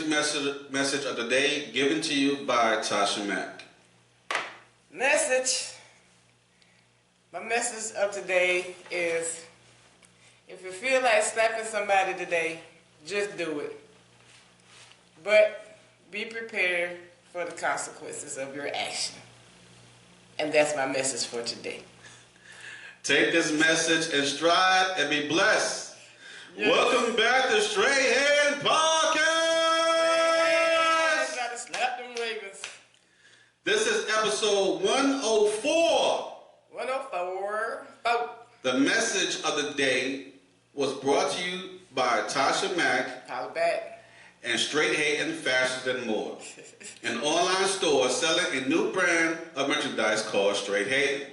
message of the day given to you by Tasha Mack. Message. My message of today is, if you feel like slapping somebody today, just do it. But be prepared for the consequences of your action. And that's my message for today. Take this message in stride and be blessed. Yes. Welcome back to Straight Hand Podcast. Gotta slap them Ravens. This is episode 104. 104. Oh. The message of the day was brought to you by Tasha Mack. Holla back. And Straight Hatin' Fashions and More. An online store selling a new brand of merchandise called Straight Hatin'.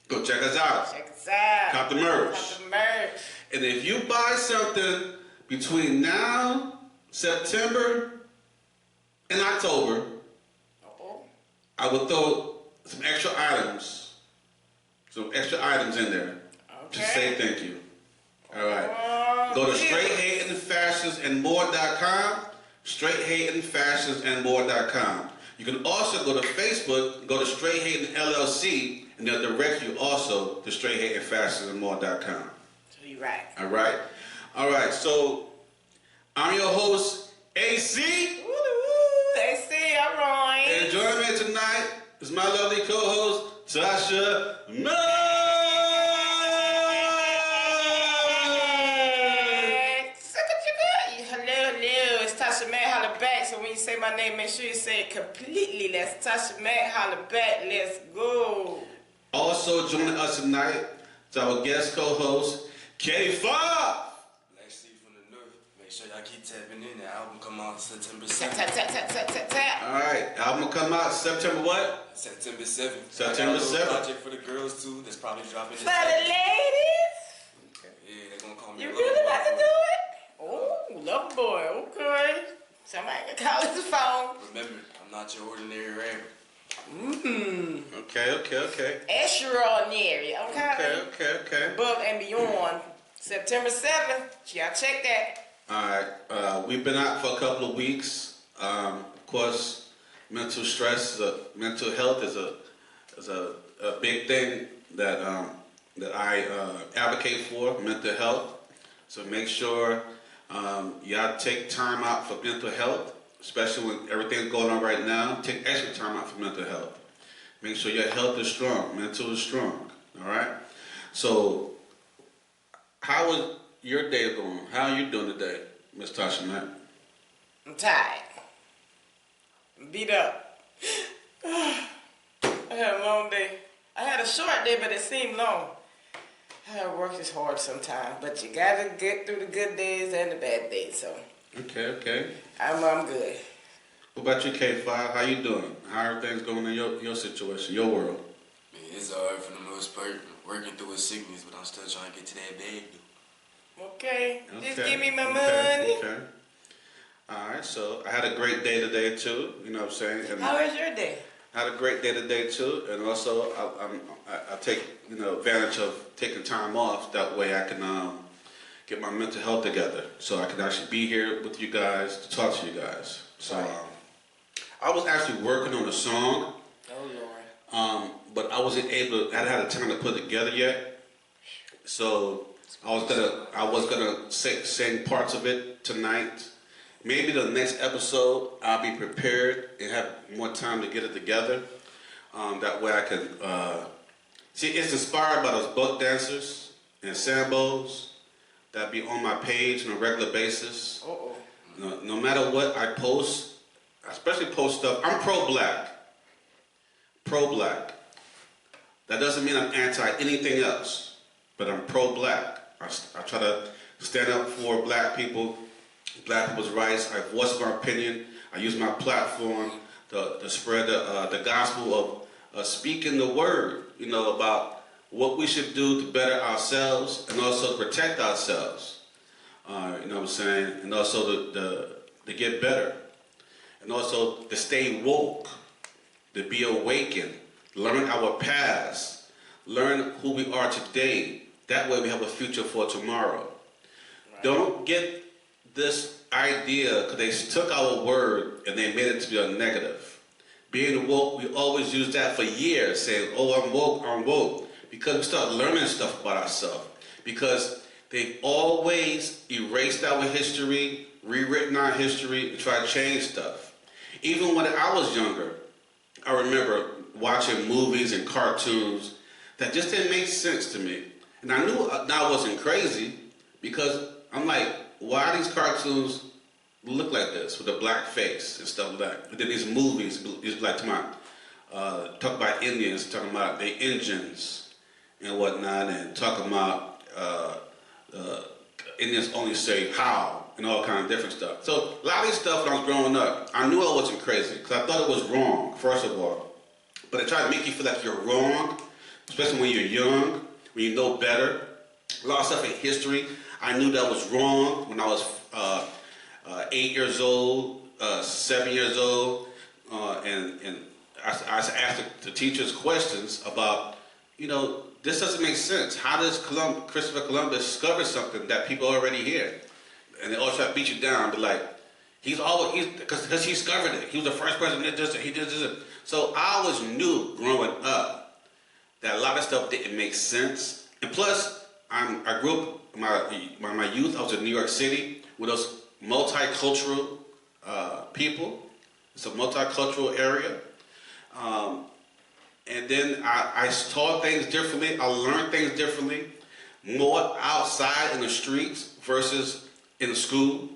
Go check us out. Check us out. Cop the merch. Cop the merch. And if you buy something between now, September, and October, I will throw some extra items in there to say thank you. All right. Go to straighthatin'fashionsandmore.com, straighthatin'fashionsandmore.com. You can also go to Facebook, go to Straight Hatin' LLC, and they'll direct you also to straighthatin'fashionsandmore.com. So you're right. All right. All right. So I'm your host, AC. Woo, AC, all right. And joining me tonight is my lovely co-host, Tasha Mack. So when you say my name, make sure you say it completely. That's Tasha Mack. Holla back. Let's go. Also joining us tonight is our guest co-host, K5. Black C from the North. Make sure y'all keep tapping in. The album come out September 7th. Tap. All right. Album come out September what? September 7th. September 7th. Project for the girls too. That's probably dropping. For the ladies. Okay. Yeah, they're gonna call me. You really about to do it? Oh, love boy. Okay. Somebody can call his phone. Remember, I'm not your ordinary rapper. Okay. Extraordinary. Okay. Above and beyond. September 7th. Y'all check that. All right. We've been out for a couple of weeks. Of course, mental stress, mental health is a big thing that I advocate for. Mental health. So make sure. Y'all take time out for mental health, especially when everything's going on right now. Take extra time out for mental health. Make sure your health is strong, mental is strong. All right. So, how is your day going? How are you doing today, Miss Tasha Mack? I'm tired. I'm beat up. I had a long day. I had a short day, but it seemed long. Work is hard sometimes, but you gotta get through the good days and the bad days. So okay. I'm good. What about you, K5? How you doing? How are things going in your situation, your world? Man, it's hard for the most part. I'm working through a sickness, but I'm still trying to get to that bag. Okay. Just give me my money. Okay. All right. So I had a great day today too. You know what I'm saying? And how was your day? I had a great day today too, and also I take advantage of taking time off. That way I can get my mental health together, so I can actually be here with you guys to talk to you guys. So I was actually working on a song. Oh Lord. But I wasn't able. I hadn't had time to put it together yet. So I was gonna sing parts of it tonight. Maybe the next episode I'll be prepared and have more time to get it together. That way I can see. It's inspired by those buck dancers and sambos that be on my page on a regular basis. No matter what I post, I especially post stuff. I'm pro-black. Pro-black. That doesn't mean I'm anti anything else, but I'm pro-black. I try to stand up for black people. Black people's rights. I voice my opinion. I use my platform to spread the gospel of speaking the word, about what we should do to better ourselves and also protect ourselves. You know what I'm saying? And also to get better. And also to stay woke, to be awakened, learn our past, learn who we are today. That way we have a future for tomorrow. Right. Don't get this idea, because they took our word and they made it to be a negative. Being woke, we always used that for years, saying, oh, I'm woke, I'm woke. Because we start learning stuff about ourselves. Because they've always erased our history, rewritten our history, and tried to change stuff. Even when I was younger, I remember watching movies and cartoons that just didn't make sense to me. And I knew that I wasn't crazy because I'm like, why these cartoons look like this with a black face and stuff like that? But then these movies, like talk about Indians, talking about the engines and whatnot, and talking about Indians only say how and all kind of different stuff. So a lot of these stuff when I was growing up, I knew I wasn't crazy because I thought it was wrong, first of all. But they try to make you feel like you're wrong, especially when you're young, when you know better. A lot of stuff in history, I knew that was wrong when I was 8 years old, 7 years old, and I asked the teachers questions about, this doesn't make sense. How does Christopher Columbus discover something that people already hear? And they always try to beat you down, but like, because he discovered it. He was the first person that did this, he did this. So I always knew growing up that a lot of stuff didn't make sense. And plus, I grew up, my youth, I was in New York City with those multicultural people. It's a multicultural area. And then I taught things differently. I learned things differently. More outside in the streets versus in the school.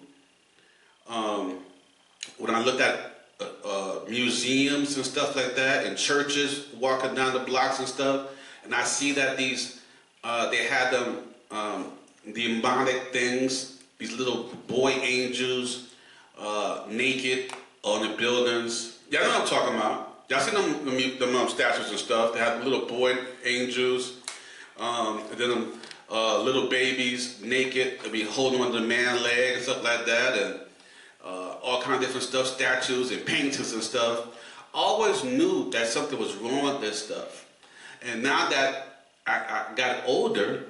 When I looked at museums and stuff like that, and churches, walking down the blocks and stuff, and I see that they had them, demonic things, these little boy angels, naked on the buildings. Y'all know what I'm talking about. Y'all seen them statues and stuff. They had little boy angels, and then them little babies naked. They'd be holding on to the man's leg and stuff like that, and all kind of different stuff, statues and paintings and stuff. Always knew that something was wrong with this stuff. And now that I got older,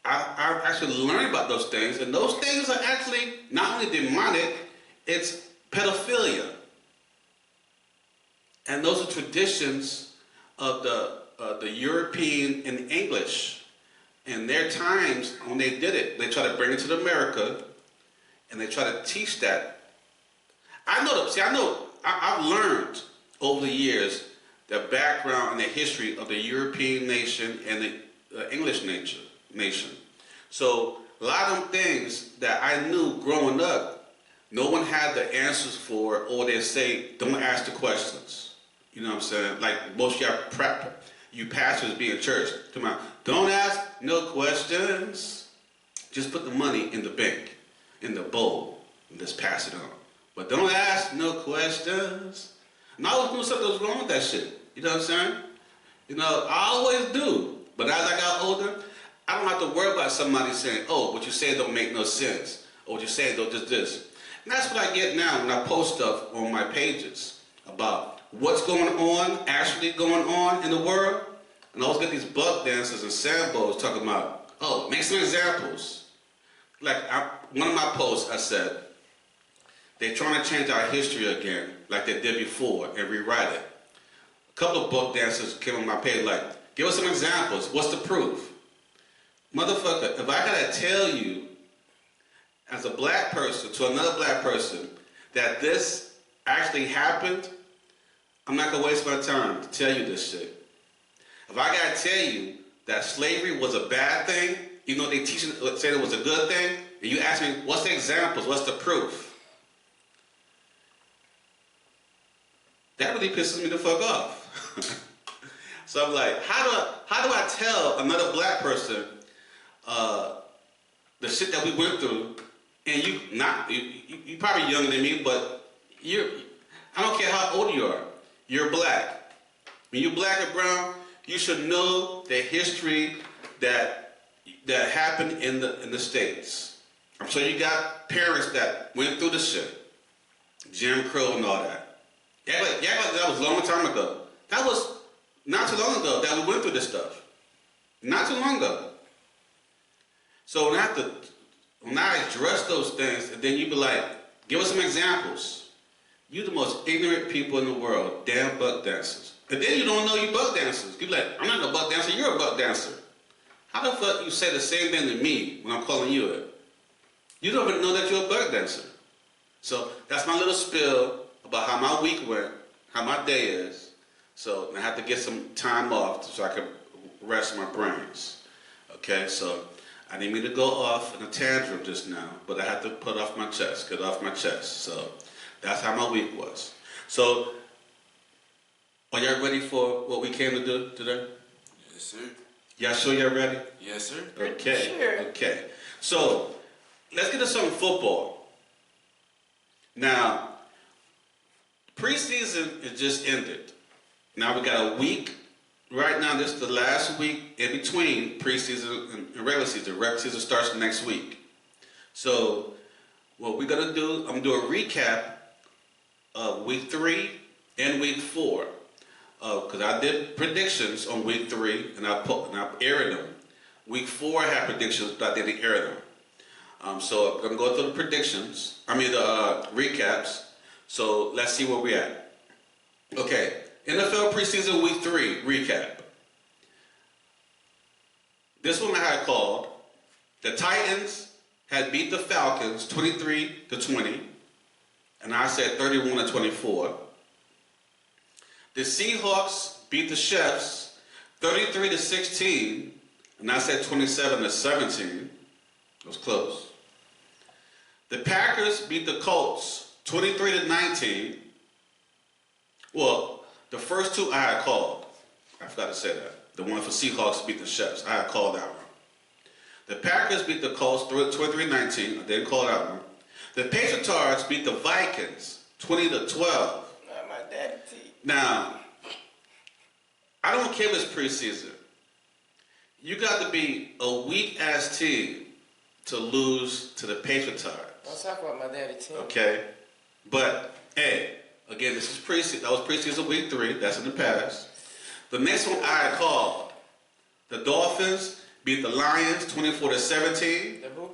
I actually learned about those things, and those things are actually not only demonic, it's pedophilia. And those are traditions of the European and English. In their times, when they did it, they tried to bring it to America, and they try to teach that. I've learned over the years the background and the history of the European nation and the English nation. So a lot of them things that I knew growing up, no one had the answers for, or they say, don't ask the questions. You know what I'm saying? Like most of you pastors be in church, come on, don't ask no questions. Just put the money in the bank, in the bowl, and just pass it on. But don't ask no questions. And I always knew something was wrong with that shit. You know what I'm saying? I always do. But as I got older, I don't have to worry about somebody saying, oh, what you say don't make no sense. Or what you say don't this. And that's what I get now when I post stuff on my pages about what's going on, actually going on in the world. And I always get these buck dancers and sambos talking about, oh, make some examples. Like one of my posts, I said, they're trying to change our history again, like they did before, and rewrite it. A couple of book dancers came on my page like, give us some examples. What's the proof? Motherfucker, if I gotta tell you, as a black person to another black person, that this actually happened, I'm not gonna waste my time to tell you this shit. If I gotta tell you that slavery was a bad thing, even though they said it was a good thing, and you ask me, what's the examples? What's the proof? That really pisses me the fuck off. So I'm like, how do I tell another black person the shit that we went through, and you probably younger than me, but I don't care how old you are, you're black. When you're black or brown, you should know the history that happened in the States. I'm sure you got parents that went through the shit, Jim Crow and all that. Yeah, that was a long time ago. That was not too long ago that we went through this stuff. Not too long ago. So when I have to when I address those things, and then you be like, give us some examples. You the most ignorant people in the world, damn buck dancers. And then you don't know you buck dancers. You be like, I'm not no buck dancer, you're a buck dancer. How the fuck you say the same thing to me when I'm calling you it? You don't even know that you're a buck dancer. So that's my little spiel about how my week went, how my day is. So I have to get some time off so I can rest my brains. Okay, so I didn't mean to go off in a tantrum just now, but I had to put off my chest, get off my chest. So that's how my week was. So are y'all ready for what we came to do today? Yes, sir. Y'all sure y'all ready? Yes, sir. Okay. Sure. Okay. So let's get to some football. Now, preseason is just ended. Now we got a week. Right now, this is the last week in between preseason and regular season. Regular season starts next week. So what we're gonna do, I'm gonna do a recap of week 3 and week 4. Because I did predictions on week 3 and I aired them. Week 4 I had predictions, but I didn't air them. So I'm gonna go through the predictions. The recaps. So let's see where we're at. Okay, NFL preseason week 3 recap. This one I had called the Titans had beat the Falcons 23-20, and I said 31-24. The Seahawks beat the Chiefs 33-16, and I said 27-17. It was close. The Packers beat the Colts 23-19. Well, the first two I had called. I forgot to say that. The one for Seahawks beat the Chiefs. I had called that one. The Packers beat the Colts 23-19. I didn't call that one. The Patriots beat the Vikings 20-12. Not my daddy team. Now, I don't care if it's preseason. You got to be a weak-ass team to lose to the Patriots. Don't talk about my daddy team. Okay? But, hey, again, this is preseason. That was preseason week 3. That's in the past. The next one I called, the Dolphins beat the Lions 24-17. The who?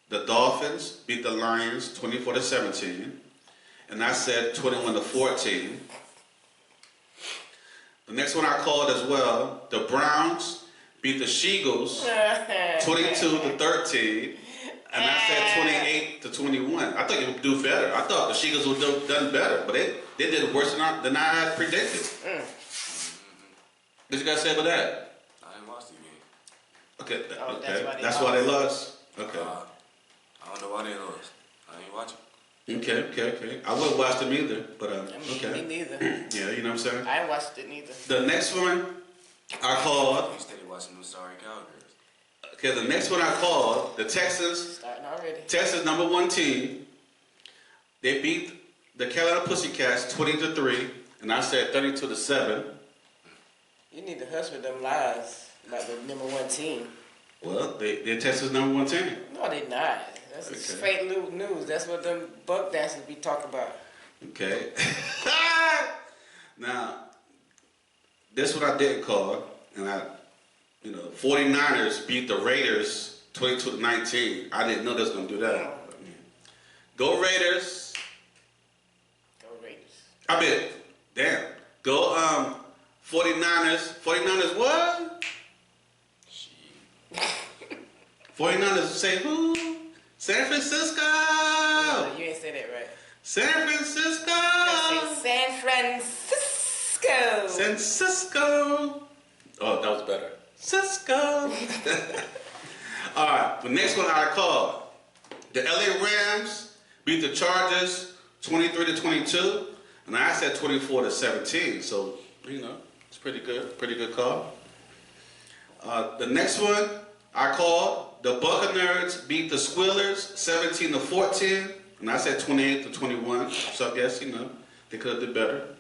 The Dolphins beat the Lions 24-17. And I said 21-14. The next one I called as well, the Browns beat the Sheagles 22-13. And I said 28-21. I thought you would do better. I thought the Sheagles would have done better, but they did worse than I had predicted. What you got to say about that? I didn't watch the game. Okay, Oh, okay. That's why they lost. Okay. I don't know why they lost. I ain't watching. Okay. I wouldn't watch them either, but okay. Me neither. Yeah, you know what I'm saying? I ain't watched it neither. The next one I called. You steady watching them sorry Cowgirls. Okay, the next one I called, the Texans. Starting already. Texas #1 team. They beat the Carolina Pussycats 20-3, and I said 32-7. You need to hush with them lies about the #1 team. Well, they're Texas #1 team. No, they not. That's Okay. fake news. That's what them buck dancers be talking about. Okay. Now, this one I didn't call, and 49ers beat the Raiders 22-19. I didn't know they was gonna do that. Go Raiders. Go Raiders. I mean, damn. Go 49ers. 49ers what? 49ers say who? San Francisco. No, you ain't say that right. San Francisco. Let's say San Francisco. San Francisco. Oh, that was better. Cisco. All right, the next one I called. The LA Rams beat the Chargers 23-22, and I said 24-17. So, it's pretty good. Pretty good call. The next one I called. The Buccaneers beat the Squealers 17-14, and I said 28-21. So I guess, they could have did better.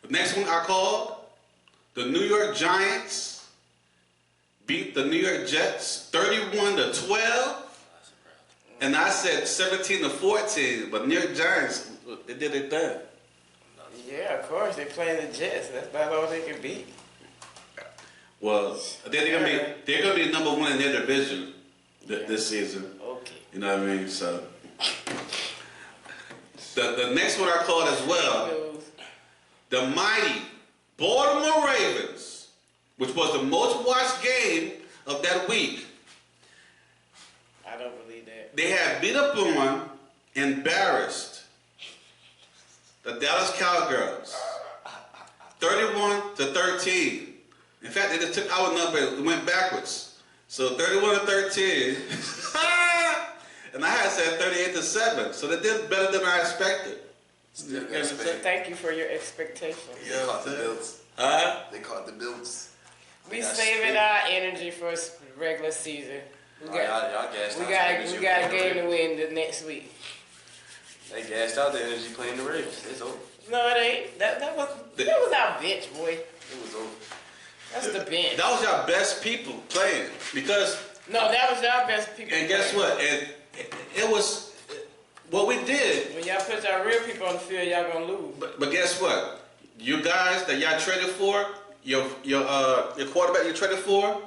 The next one I called. The New York Giants beat the New York Jets 31-12, and I said 17-14. But New York Giants, they did it then. Yeah, of course. They playing the Jets. That's about all they can beat. Well, they're gonna be number one in their division this season. Okay. You know what I mean? So the next one I called as well, the mighty Baltimore Ravens, which was the most watched game of that week. I don't believe that. They had beat up on, embarrassed the Dallas Cowgirls, 31-13. In fact, they just took our number and went backwards. So 31-13. And I had said 38-7. So they did better than I expected. Still got So thank you for your expectations. They caught the Bills. Huh? They caught the Bills. We saving our energy for regular season. We got a game to win the next week. They gassed out the energy playing the Ravens. It's over. No, it ain't. That was our bench, boy. It was over. That's the bench. That was your best people playing because. No, that was our best people. And guess what? It was what we did. When y'all put y'all real people on the field, y'all gonna lose. But guess what? You guys that y'all traded for, your quarterback you traded for,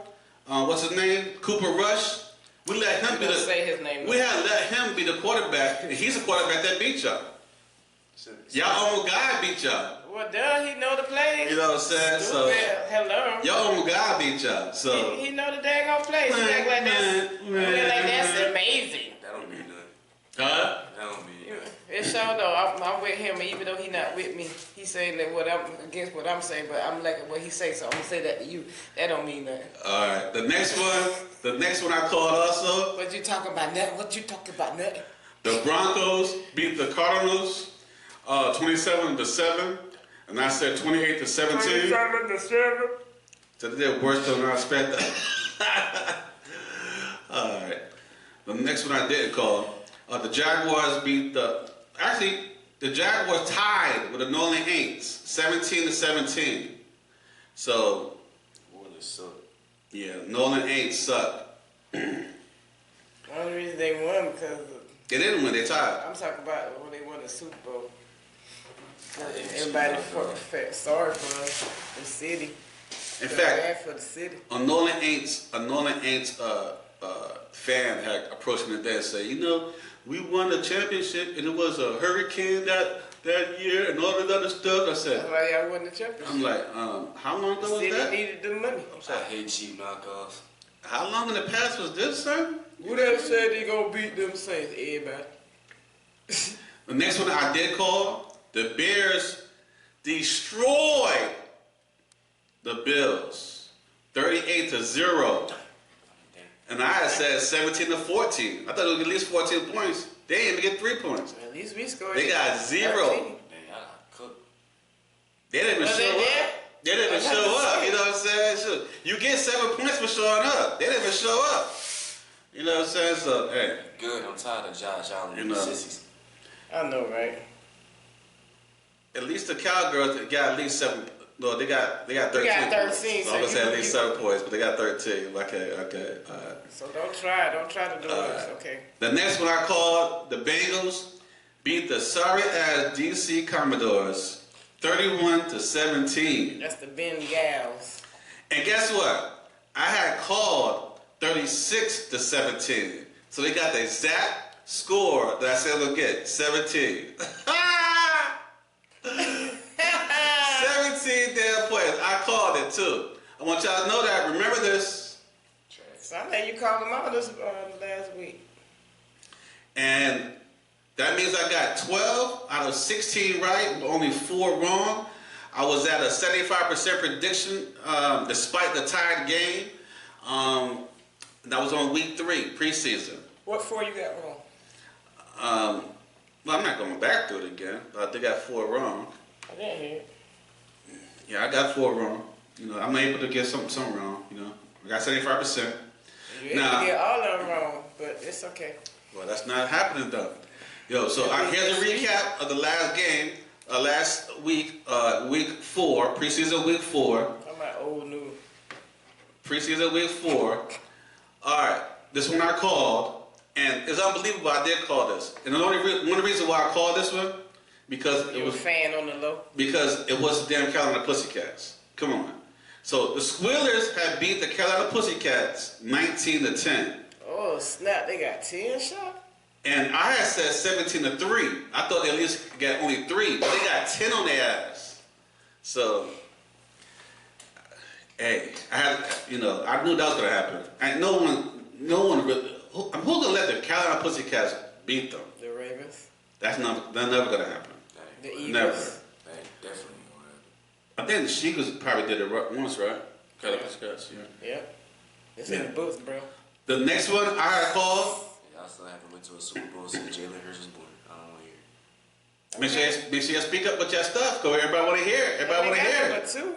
what's his name? Cooper Rush. We let him be say his name. We had let him be the quarterback, and he's the quarterback that beat y'all. Y'all own guy beat y'all. Well, duh, he know the plays. You know what I'm saying? So hello. y'all own guy beat y'all. So he know the daggone plays. He act like that's amazing. That don't mean nothing. Huh? That don't mean nothing. It's sure though. I'm with him, even though he not with me. He's saying that what I'm against what I'm saying, but I'm like what he say. So I'm gonna say that to you. That don't mean nothing. All right. The next one I called also. What you talking about nothing? What you talking about nothing? The Broncos beat the Cardinals 27-7, and I said 28-17. 27-7. So they did worse than I expected. All right. The next one I didn't call. The Jaguars beat the Jaguars tied with the New Orleans Saints 17-17. So, Boy, they suck. yeah, New Orleans Saints suck. The only reason they won because They didn't win, they tied. I'm talking about when they won the Super Bowl. Everybody felt sorry for us, the city. In fact, bad for the city. a New Orleans Saints fan had approached me today and said, you know, we won the championship and it was a hurricane that year and all that other stuff. I said, That's why y'all won the championship. I'm like, how long ago was City that? needed the money. I hate cheap knockoffs. How long in the past was this, son? Who that said they gonna beat them Saints? Everybody. The next one I did call, the Bears destroyed the Bills 38-0. And I had said 17-14. I thought it would be at least 14 points. They didn't even get 3 points. At least we scored. They got 0. 13. Man, I cooked. They didn't even show up. They didn't even show up. You know what I'm saying? So you get 7 points for showing up. They didn't even show up. You know what I'm saying? So, hey. Good, I'm tired of Josh Allen and You know. sissies. I know, right? At least the Cowgirls got at least 7. No, they got 13. We got 13, points. so I'm gonna say at you- least 7 points, but they got 13. Okay, all right. So don't try to do it. Okay. The next one I called, the Bengals beat the sorry ass DC Commodores 31-17. That's the Bengals. And guess what? I had called 36-17. So they got the exact score that I said they'll get, 17. 17 damn points. I called it too. I want y'all to know that. Remember this. Sunday you called them out this last week. And that means I got 12 out of 16 right, but only 4 wrong. I was at a 75% prediction despite the tied game. That was on week 3, preseason. What 4 you got wrong? Well, I'm not going back through it again, but I think I got 4 wrong. I didn't hear it. Yeah, I got 4 wrong. You know, I'm able to get something wrong. You know, I got 75%. You didn't get all of them wrong, but it's okay. Well, that's not happening though. Yo, so here's a recap of the last game, last week, week 4, preseason week 4. I'm about old news. Preseason week 4. All right, this one I called, and it's unbelievable I did call this. And the only one reason why I called this one, because You a fan on the low? because it was the damn Carolina Pussycats. Come on. So the Squealers had beat the Carolina Pussycats 19-10. Oh snap! They got 10 shots. And I had said 17-3. I thought they at least got only 3, but they got 10 on their ass. So, hey, I knew that was gonna happen. And no one really. Who's gonna let the Carolina Pussycats beat them? The Ravens. That's never gonna happen. The Eagles. Never. That definitely gonna happen. I think the Eagles probably did it once, right? Carolina Pussycats, yeah. Yep. It's in the books, bro. The next one I had called. Y'all still haven't went to a Super Bowl since Jalen Hurts was born. I don't want to hear it. Make sure you speak up with your stuff, cause everybody want to hear it. Everybody want to hear it. Number 2.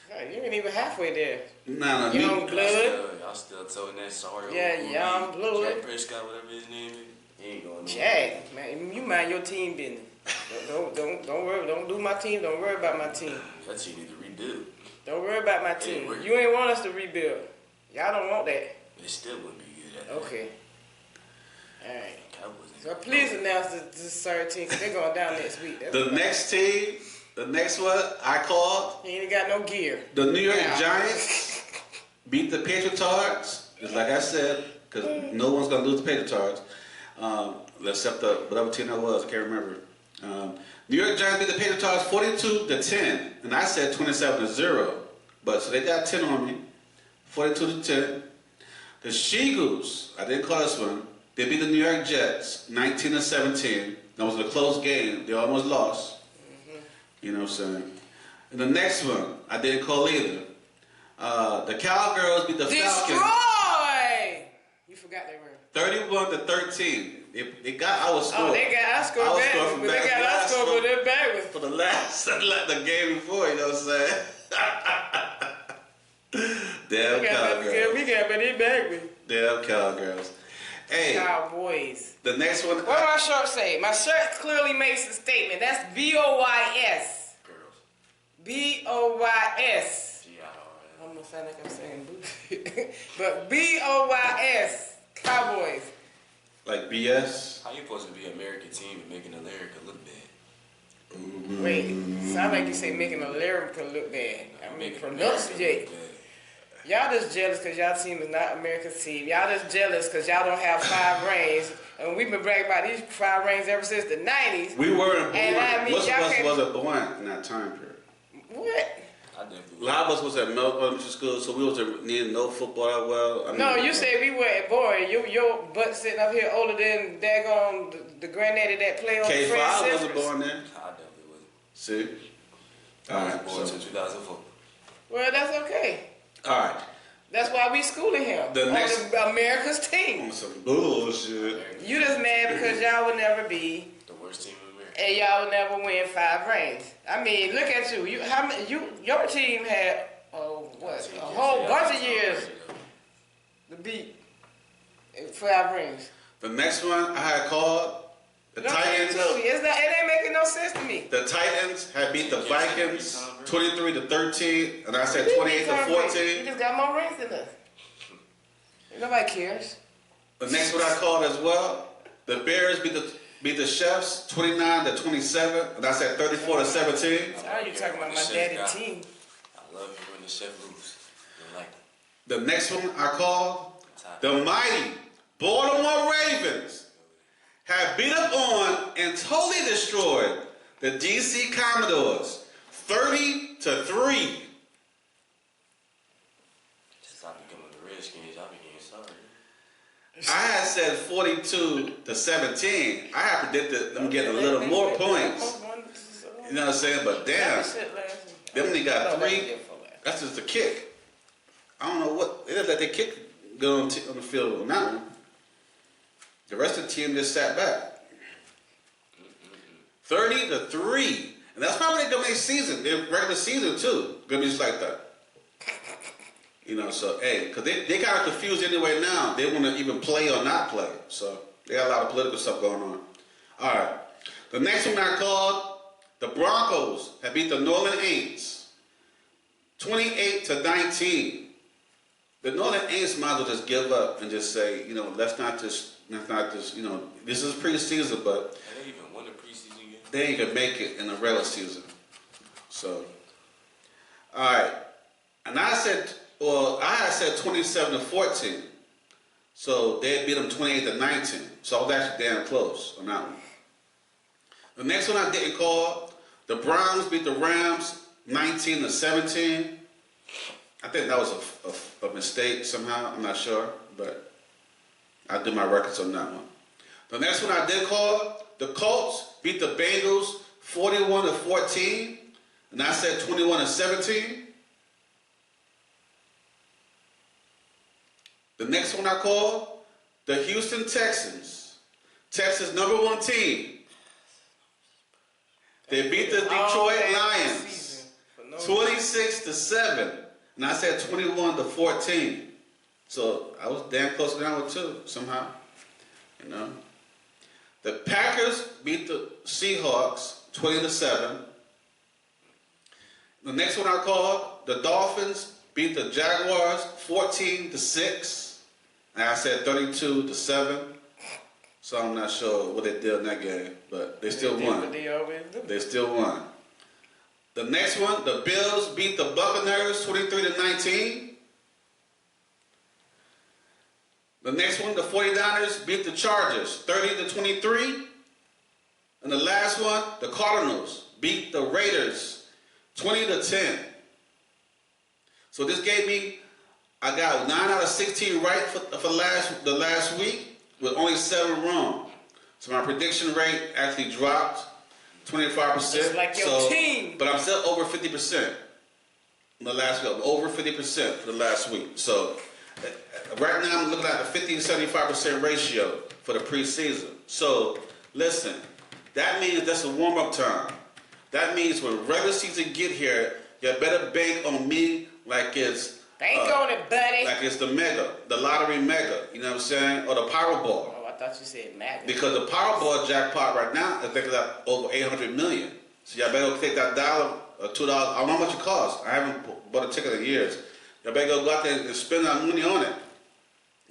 God, you ain't even halfway there. No, Young blood. Y'all still telling that sorry. Yeah, young blood. Jack Prescott, whatever his name is. He ain't going nowhere. Jack, man, you mind your team business. Don't worry. Don't do my team. Don't worry about my team. That team need to rebuild. Don't worry about my team. You ain't want us to rebuild. Y'all don't want that. They still wouldn't be good at it. Okay. All right. Cowboys ain't So gonna please go. announce this third team. 'Cause they're going down next week. The next team, the next one I called, He ain't got no gear. the New York Yeah. Giants beat the Patriots. Just like I said, because no one's gonna lose the Patriots, except the whatever team that was. I can't remember. New York Giants beat the Patriots 42-10, and I said 27-0. But so they got 10 on me, 42-10. The She-Goose, I didn't call this one. They beat the New York Jets 19-17. That was a close game. They almost lost. You know what I'm saying? And the next one, I didn't call either. The Cowgirls beat the Falcons Destroy! You forgot they were. 31-13. They got our score. Oh, they got our score Our back. score But from they back got our last score, one. but they're back with. For the last, like the game before, you know what I'm saying? Damn Cowgirls. We got, but they back with. Damn Cowgirls. Hey, Cowboys. the next one. What my shirt say? My shirt clearly makes a statement. That's B-O-Y-S. Girls. B-O-Y-S. G-I-R-L. I'm gonna sound like I'm saying boo. But B-O-Y-S. Cowboys. Like BS. How you supposed to be an American team and making America look bad? Wait, sound like you say making a lyrical look bad. I mean, pronunciate. Y'all just jealous because y'all team is not America's team. Y'all just jealous because y'all don't have 5 rings. And we've been bragging about these 5 rings ever since the 90s. We weren't born. And I mean, Most of y'all us can't- wasn't born in that time period. What? I definitely A lot of us was at Mel Elementary School, so we wasn't needing no football that well. I mean, No, you say we weren't born. Your butt sitting up here older than daggone the granddaddy that played on K5 Fred wasn't Sanford. born then. I definitely wasn't. See? I was Alright, born so, in 2004. Well, that's okay. alright. That's why we schooling him The on next- the America's On team. some bullshit. You just mad because y'all would never be, The worst team in America. and y'all would never win 5 rings. I mean, look at you. Your team had a whole bunch of years to beat 5 rings. The next one I had called the Don't Titans. say it to me. It ain't making no sense to me. The Titans had beat the Vikings 23-13, and I said You 28-14. just got more rings than us. Nobody cares. The next one I called as well. The Bears beat the Chefs 29-27, and I said 34-17. Now you talking about my daddy team. I love you when the chef lose. You like it. The next one I called the mighty Baltimore Ravens have beat up on and totally destroyed the DC Commodores 30-3. Stop becoming the Redskins. Y'all be getting sorry. I had said 42-17. I had predicted them getting a little more points. You know what I'm saying? But damn, them only got 3. That's just a kick. I don't know what. It is that they kick go on the field on that one. The rest of the team just sat back. 30-3. And that's probably their season. Their regular season too. Gonna be just like that. You know, so hey, because they kind of confused anyway now. They want to even play or not play. So they got a lot of political stuff going on. All right. The next one I called, the Broncos have beat the New Orleans Saints 28-19. The New Orleans Saints might as well just give up and just say, you know, let's not just, you know, this is preseason, but Have they even won a preseason game? they ain't gonna make it in the regular season. So, all right. And I had said 27-14. So they beat them 28-19. So I was actually damn close on that one. The next one I didn't call, the Browns beat the Rams 19-17. I think that was a mistake somehow. I'm not sure, but I did my records on that one. The next one I did call, the Colts beat the Bengals 41-14, and I said 21-17. The next one I called, the Houston Texans, Texas #1 team. They beat the Detroit Lions 26-7, and I said 21-14. So I was damn close to that one too, somehow. You know. The Packers beat the Seahawks 20-7. The next one I called, the Dolphins beat the Jaguars 14-6. And I said 32-7. So I'm not sure what they did in that game, but they still won. They still won. The next one, the Bills beat the Buccaneers 23-19. The next one, the 49ers beat the Chargers 30-23. And the last one, the Cardinals beat the Raiders 20-10. So this gave me, I got 9 out of 16 right for the last week with only 7 wrong. So my prediction rate actually dropped 25%. Just like your team. But I'm still over 50% in the last week. I'm over 50% for the last week. So right now I'm looking at a 50-75% ratio for the preseason. So listen, that means that's a warm-up time. That means when regular season get here, you better bank on me like it's bank on it, buddy. like it's the lottery mega. You know what I'm saying, or the Powerball. Oh, I thought you said mega. Because the Powerball jackpot right now is thinking like over 800 million. So y'all better go take that $1 or $2. I don't know how much it costs. I haven't bought a ticket in years. Y'all better go out there and spend that money on it.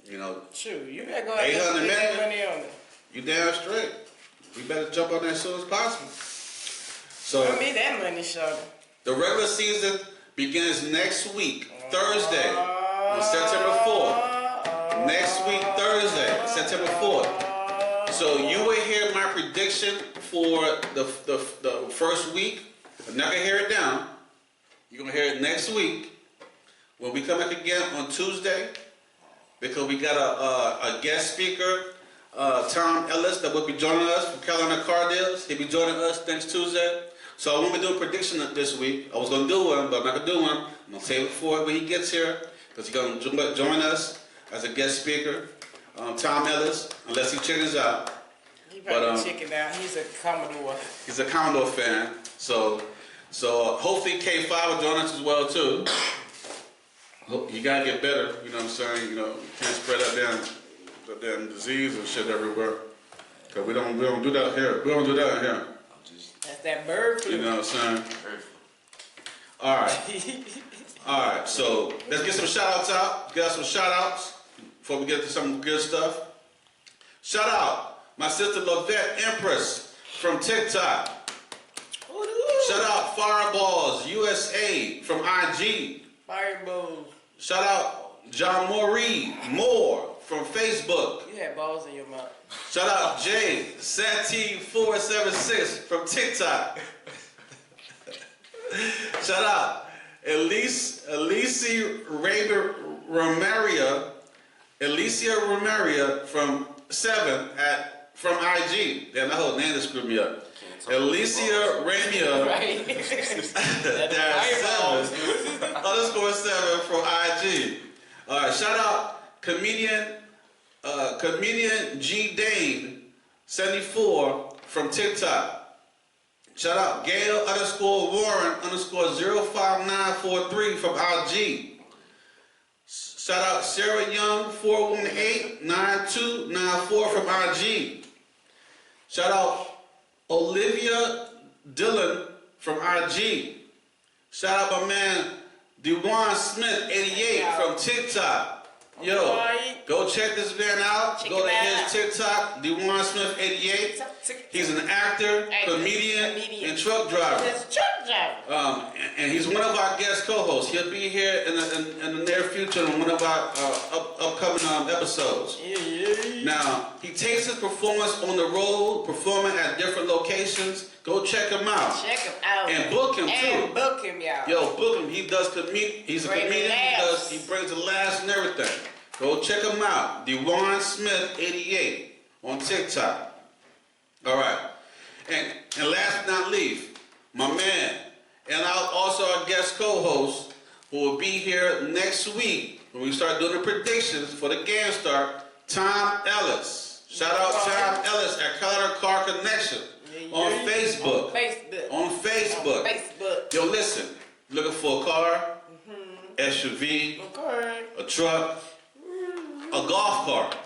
You know. True, you better go out there and spend that money on it. You damn straight. We better jump on that as soon as possible. So Give me that money, Shawty. the regular season begins next week, Thursday, on September 4th. Next week, Thursday, September 4th. So you will hear my prediction for the first week. I'm not going to hear it now. You're going to hear it next week when we come back again on Tuesday, because we got a guest speaker, Tom Ellis, that will be joining us from Carolina Car Deals. He'll be joining us next Tuesday. So I won't be doing a prediction this week. I was going to do one, but I'm not going to do one. I'm going to save it for when he gets here, because he's going to join us as a guest speaker. Tom Ellis, unless he chickens out. He probably chicken out. He's a Commodore. He's a Commodore fan. So hopefully K5 will join us as well too. You gotta get better. You know what I'm saying? You know, you can't spread that damn disease and shit everywhere. Cause we don't do that here. We don't do that here. That's that bird flu. You know what I'm saying? All right. So let's get some shout outs out. Get us some shout outs before we get to some good stuff. Shout out my sister Lovette Empress from TikTok. Shout out Fireballs USA from IG. Fireballs. Shout out John Moore from Facebook. You had balls in your mouth. Shout out Jay Santee476 from TikTok. Shout out Alicia Romaria from 7 from IG. Damn, that whole name just screwed me up. Alicia Ramia _7 from IG. All right, shout out comedian G Dane 74 from TikTok. Shout out Gail _Warren _05943 from IG. Shout out Sarah Young 4189294 from IG. Shout out Olivia Dillon from IG. Shout out my man Dewan Smith 88 from TikTok. Yo, go check this man out. Go to his TikTok, Dewan Smith 88. He's an actor, comedian, and truck driver. And he's one of our guest co-hosts. He'll be here in the near future in one of our upcoming episodes. Now, he takes his performance on the road, performing at different locations. Go check him out. Check him out. And book him, too. And book him, y'all. Yo, book him. He does he's a comedian. He brings the laughs and everything. Go check him out. Dewan Smith 88 on TikTok. All right. And last but not least, my man, and also our guest co-host, who will be here next week when we start doing the predictions for the game start, Tom Ellis. Shout out Tom Ellis at Color Car Connection on Facebook. On Facebook. Yo, listen, looking for a car, SUV, a truck, a golf cart.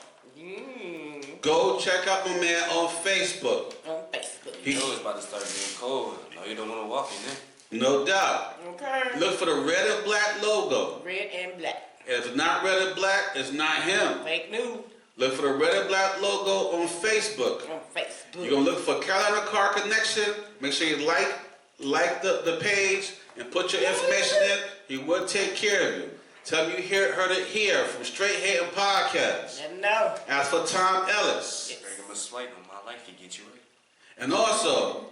Go check out my man on Facebook. He knows it's about to start getting cold. No, you don't want to walk in there. No doubt. Okay. Look for the red and black logo. Red and black. If it's not red and black, it's not him. Fake news. Look for the red and black logo on Facebook. You're going to look for Carolina Car Connection. Make sure you like the page and put your information in. He will take care of you. Tell me you heard it here from Straight Hating Podcast. No. As for Tom Ellis. Bring him a swipe on my life, he get you right. And also,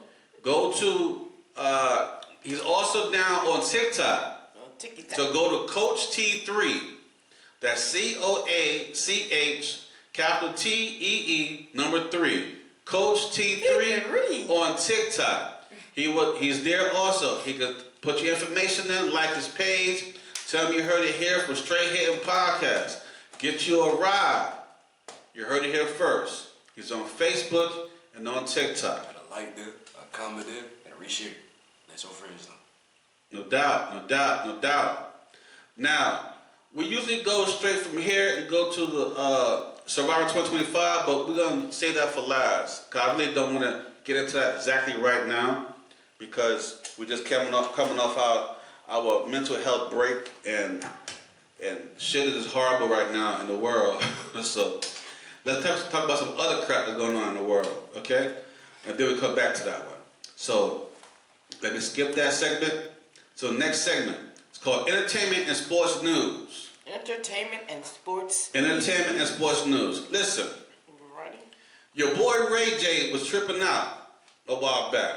go to, he's also down on TikTok. So go to Coach T3. That's COACH, capital TEE, number 3. Coach T3 on TikTok. He's there also. He could put your information in, like his page. Tell him you heard it here from Straight Hating Podcast. Get you a ride. You heard it here first. He's on Facebook and on TikTok. Got a like there, a comment there, and a reshare. That's your friends now. No doubt. Now, we usually go straight from here and go to the Survivor 2025, but we're going to save that for last. Because I really don't want to get into that exactly right now, because we're just coming off our mental health break, and shit is horrible right now in the world. So let's talk about some other crap that's going on in the world, okay? And then we come back to that one. So let me skip that segment. So next segment, it's called Entertainment and Sports News. Entertainment and sports News. Listen, Ready? your boy Ray J was tripping out a while back.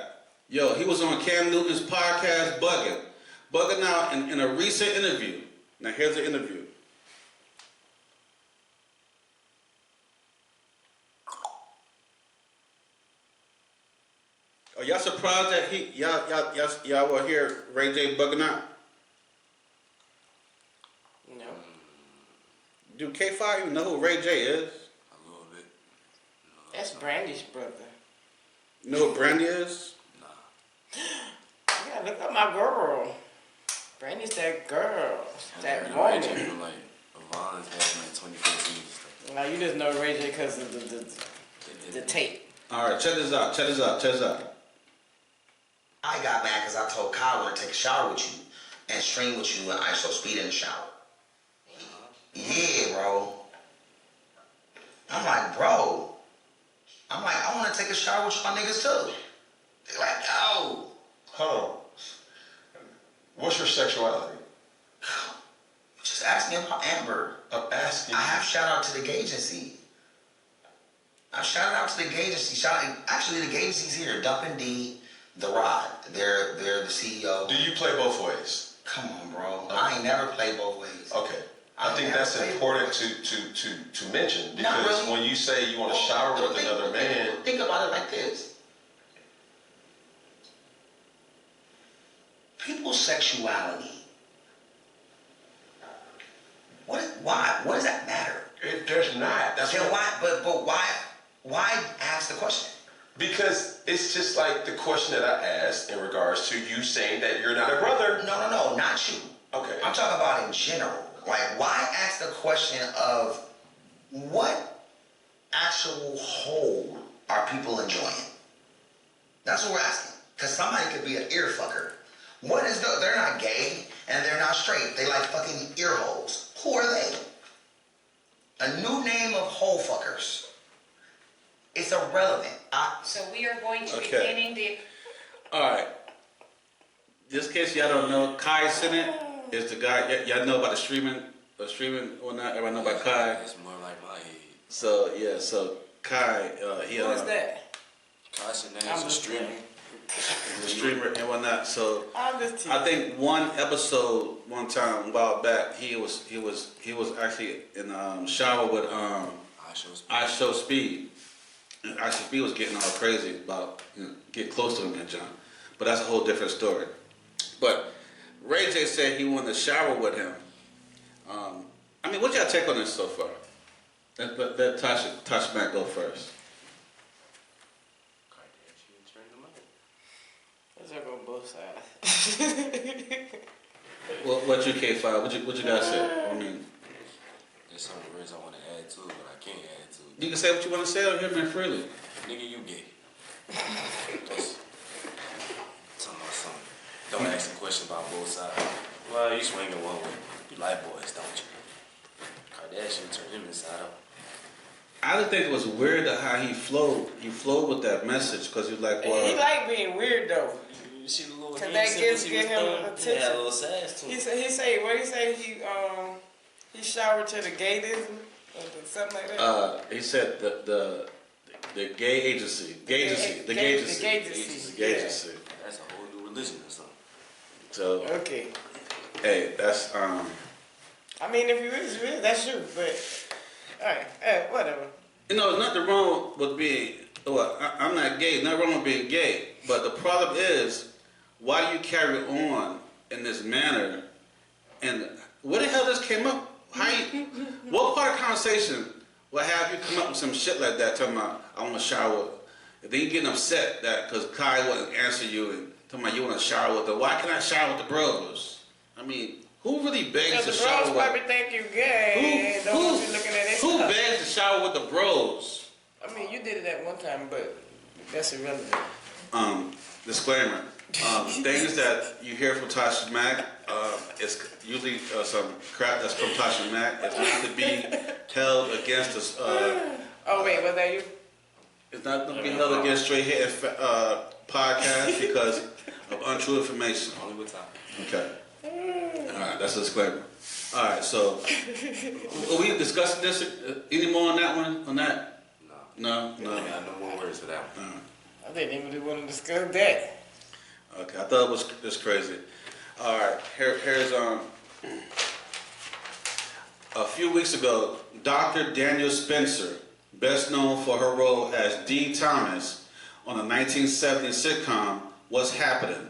Yo, he was on Cam Newton's podcast, bugging out in a recent interview. Now here's the interview. Are y'all surprised that y'all will hear Ray J bugging out? No. Do K5 even know who Ray J is? A little bit. That's Brandy's brother. You know who Brandy is? Nah. Yeah, look at my girl. Brandy's that girl. That Ray woman. J from like Avon's had like 2014 and stuff. Now you just know Ray J because of the tape. All right, check this out. I got mad because I told Kyle I want to take a shower with you and stream with you and ISO speed in the shower. Yeah, bro. I'm like, bro. I want to take a shower with my niggas too. They're like, yo. Hold on. What's your sexuality? Just ask me about Amber. I'm asking. I have shout out to the gay agency. I shouted out to the gay agency. Actually, the gay agency's here. Dumpin' D, The Rod. They're the CEO. Do you play both ways? Come on, bro. I ain't never played both ways. Okay. I think that's important to mention, Not because really. when you say you want to shower with another man, Think about it like this. People's sexuality. Why? What does that matter? it does not. That's Then what, why? But why ask the question? because it's just like the question that I asked in regards to you saying that you're not a brother. No, not you. Okay. I'm talking about in general. Like, why ask the question of what actual whole are people enjoying? That's what we're asking. Because somebody could be an ear fucker. What is they're not gay and they're not straight. They like fucking ear holes. Who are they? A new name of hole fuckers. It's irrelevant. So we are going to be Okay. beginning the. All right. Just in case y'all don't know, Kai Sinnott is the guy. Y'all know about the streaming or not? Everybody know about Kai. It's more like my head. So yeah, so Kai, he Who is that? Kai's name I'm is a just streamer. he's a streamer and whatnot. So I'm just teasing. I think one episode, one time, a while back, he was actually in shower with I Show Speed. And I Show Speed was getting all crazy about get close to him and John, but that's a whole different story. But Ray J said he wanted to shower with him. I mean, what y'all take on this so far? Let Tasha Mack go first. Let's go on both sides. What you K5? What you guys say? I mean, There's some words I want to add to it, but I can't add to it. you can say what you want to say on here, man, freely. Nigga, you gay. Just talking about something. Don't ask a question about both sides. Well, you swinging one way. You like boys, don't you? Kardashian turned him inside out. I just think it was weird how he flowed. He flowed with that message because he was like, well, He like being weird though. You see the little Cause hand that signals gives he was him throwing? attention. Yeah, a little sass to He him. say what he say he showered to the gaydism or something like that. he said the gay agency, The gaygency. That's a whole new religion or something. So Okay. hey, that's I mean, if you is, you is. That's you. But all right, whatever. you know, there's nothing wrong with being. Well, I'm not gay. Nothing wrong with being gay. But the problem is, why do you carry on in this manner? And where the hell this came up? What part of the conversation will have you come up with some shit like that? Talking about I want to shower. And then you getting upset that because Kai wouldn't answer you and talking about you want to shower with her. Why can't I shower with the bros? I mean, who really begs to Because the shower bros with? probably think you gay and don't want you looking at their Who stuff. begs to shower with the bros? I mean, you did it at one time, but that's irrelevant. Disclaimer. Things that you hear from Tasha Mack, it's usually some crap that's from Tasha Mack. It's not to be held against us. Oh wait, was that you? It's not to be held against Straight Hit podcast because of untrue information. Only with time. Okay. All right, that's a disclaimer. All right, so are we discussing this any more on that one? On that? No. I got no more words for that one. I didn't even really want to discuss that. Okay, I thought it was just crazy. All right, here's a few weeks ago, Dr. Daniel Spencer, best known for her role as Dee Thomas on the 1970 sitcom What's Happening,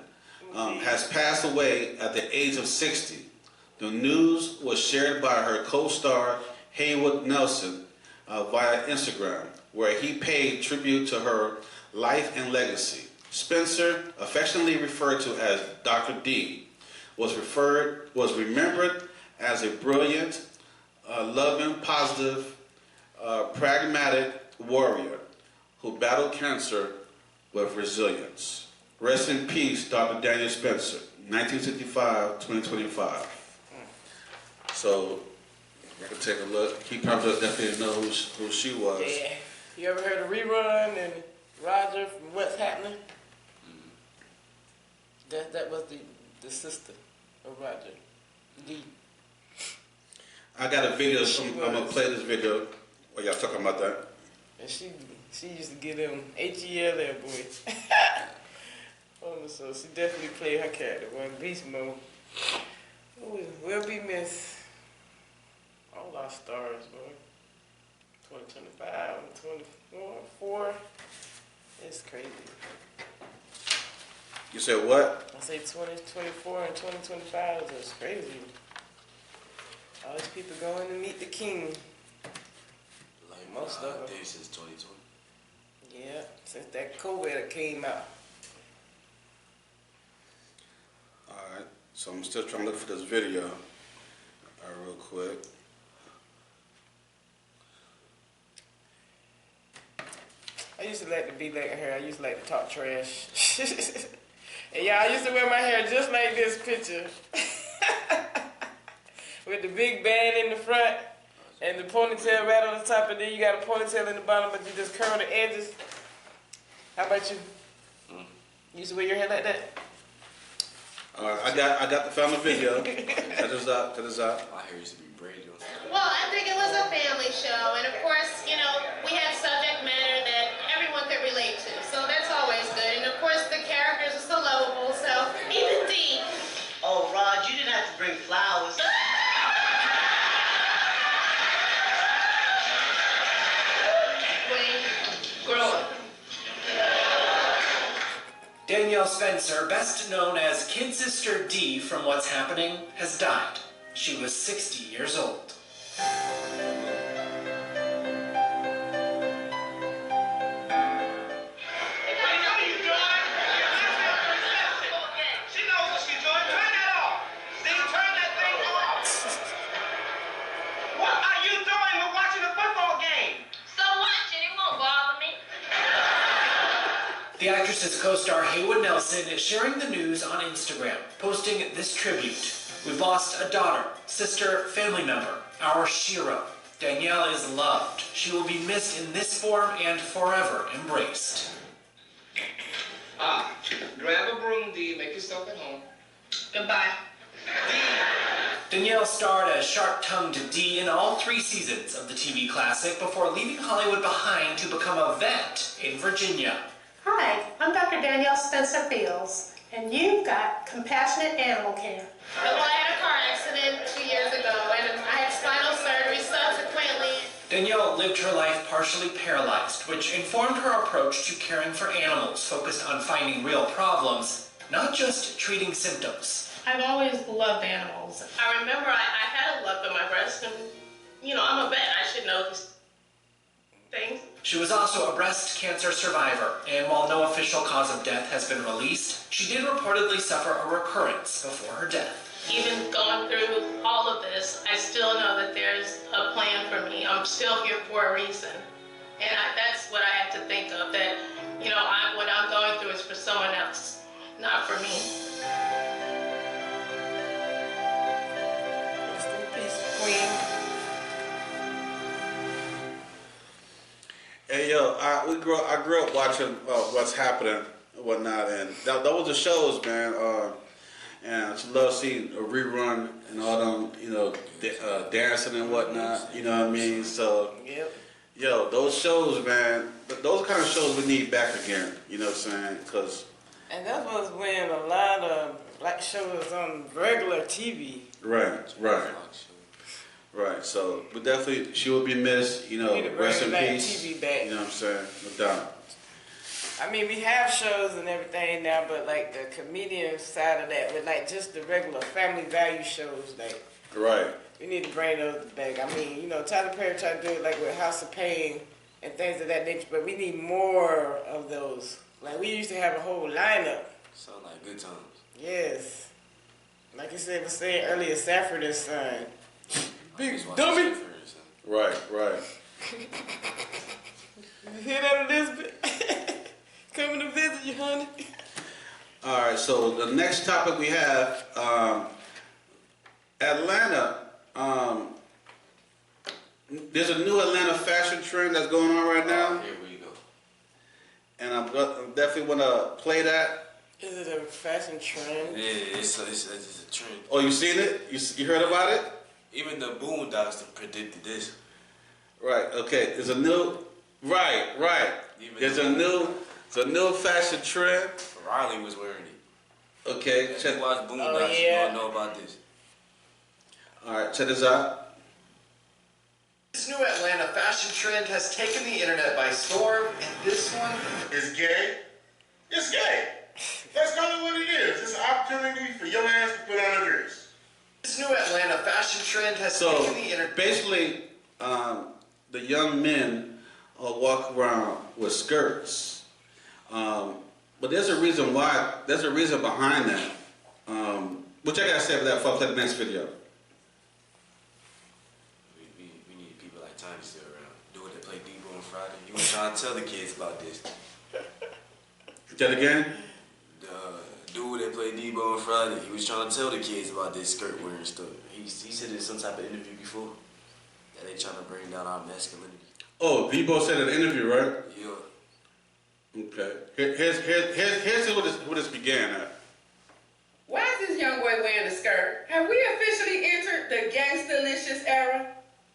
has passed away at the age of 60. The news was shared by her co-star Haywood Nelson via Instagram, where he paid tribute to her life and legacy. Spencer, affectionately referred to as Dr. D, was remembered as a brilliant, loving, positive, pragmatic warrior who battled cancer with resilience. Rest in peace, Dr. Daniel Spencer, 1965-2025. So, I can take a look. He probably definitely knows who she was. Yeah. You ever heard of Rerun and Roger from What's Happening? That was the sister of Roger. D. I got a video. I'm gonna play this video. While y'all talking about that? And she used to get them HEL there, boy. So she definitely played her character. One beast mode. Ooh, will be missed. All our stars, boy. 2025, 24. It's crazy. You said what? I say 2024 and 2025 is just crazy. All these people going to meet the king. Like Most of them. days since 2020. Yeah, since that COVID came out. Alright, so I'm still trying to look for this video. Real quick. I used to like to be like her. I used to like to talk trash. And yeah, I used to wear my hair just like this picture. With the big band in the front and the ponytail right on the top, and then you got a ponytail in the bottom, but you just curl the edges. How about you? You used to wear your hair like that? I got the family video. Check this out. My hair used to be braided on. Well, I think it was a family show, and of course, you know, we had subject matter that everyone could relate to, so that's always good. And of course, the characters are so lovable, so even Dee. Oh, Rod, you didn't have to bring flowers. Queen, grow up. Danielle Spencer, best known as Kid Sister D from What's Happening, has died. She was 60 years old. She knows what she's doing. Turn that off. See, turn that thing off. What are you doing? We're watching a football game. So watch it, it won't bother me. The actress's co-star Haywood Nelson is sharing the news on Instagram, posting this tribute. We've lost a daughter, sister, family member, our Shira. Danielle is loved. She will be missed in this form and forever embraced. Grab a broom, D. Make yourself at home. Goodbye. Danielle starred as sharp-tongued Dee in all 3 seasons of the TV classic before leaving Hollywood behind to become a vet in Virginia. Hi, I'm Dr. Danielle Spencer Fields, and you've got compassionate animal care. Well, I had a car accident 2 years ago, and I had spinal surgery subsequently. Danielle lived her life partially paralyzed, which informed her approach to caring for animals, focused on finding real problems, not just treating symptoms. I've always loved animals. I remember I had a lump in my breast, and, you know, I'm a vet. I should know these things. She was also a breast cancer survivor, and while no official cause of death has been released, she did reportedly suffer a recurrence before her death. Even going through all of this, I still know that there's a plan for me. I'm still here for a reason. And that's what I have to think of, that, you know, what I'm going through is for someone else, not for me. Rest in peace, Queen. Hey yo, I grew up watching What's Happening and whatnot, and that was the shows, man. And I just love seeing a rerun and all them, you know, dancing and whatnot. You know what I mean? So, Yep. yo, those shows, man. Those kind of shows we need back again. You know what I'm saying? Cause And that was when a lot of black shows on regular TV. right. So, but definitely she will be missed. You know, Need to bring rest in back peace. TV back. You know what I'm saying? No doubt. I mean, we have shows and everything now, but like the comedian side of that, with like just the regular family value shows, like Right. we need to bring those back. I mean, you know, Tyler Perry tried to do it like with House of Pain and things of that nature, but we need more of those. Like we used to have a whole lineup. Sound like good times. Yes. Like you said, was saying earlier, Safford and Son. Big Just watch dummy. that first, huh? Right. You hear that, Elizabeth? Coming to visit you, honey. All right, so the next topic we have, Atlanta. There's a new Atlanta fashion trend that's going on right now, Here we go. and I'm definitely want to play that. Is it a fashion trend? Yeah, it's a trend. Oh, you seen it? You heard about it? Even the Boondocks predicted this. Right. Okay. There's a new. Right. Even There's a new fashion trend. Riley was wearing it. Okay. If Check. you watch Boondocks, you yeah. don't know about this. All right. Check this out. This new Atlanta fashion trend has taken the internet by storm, and this one It's gay. It's gay. That's kind of what it is. It's an opportunity for your ass to put on a dress. This new Atlanta fashion trend has So taken the internet. basically, the young men walk around with skirts, but there's a reason why. There's a reason behind that. Which I gotta say for that. For the next video. We need people like Tiny still around. Do what they play Debo on Friday. He was trying to tell the kids about this. That again? Dude that played Debo on Friday, he was trying to tell the kids about this skirt wearing stuff. He said in some type of interview before that they trying to bring down our masculinity. Oh, Debo said in an interview, right? Yeah. Okay. Here's where this began at. Why is flirtatious era?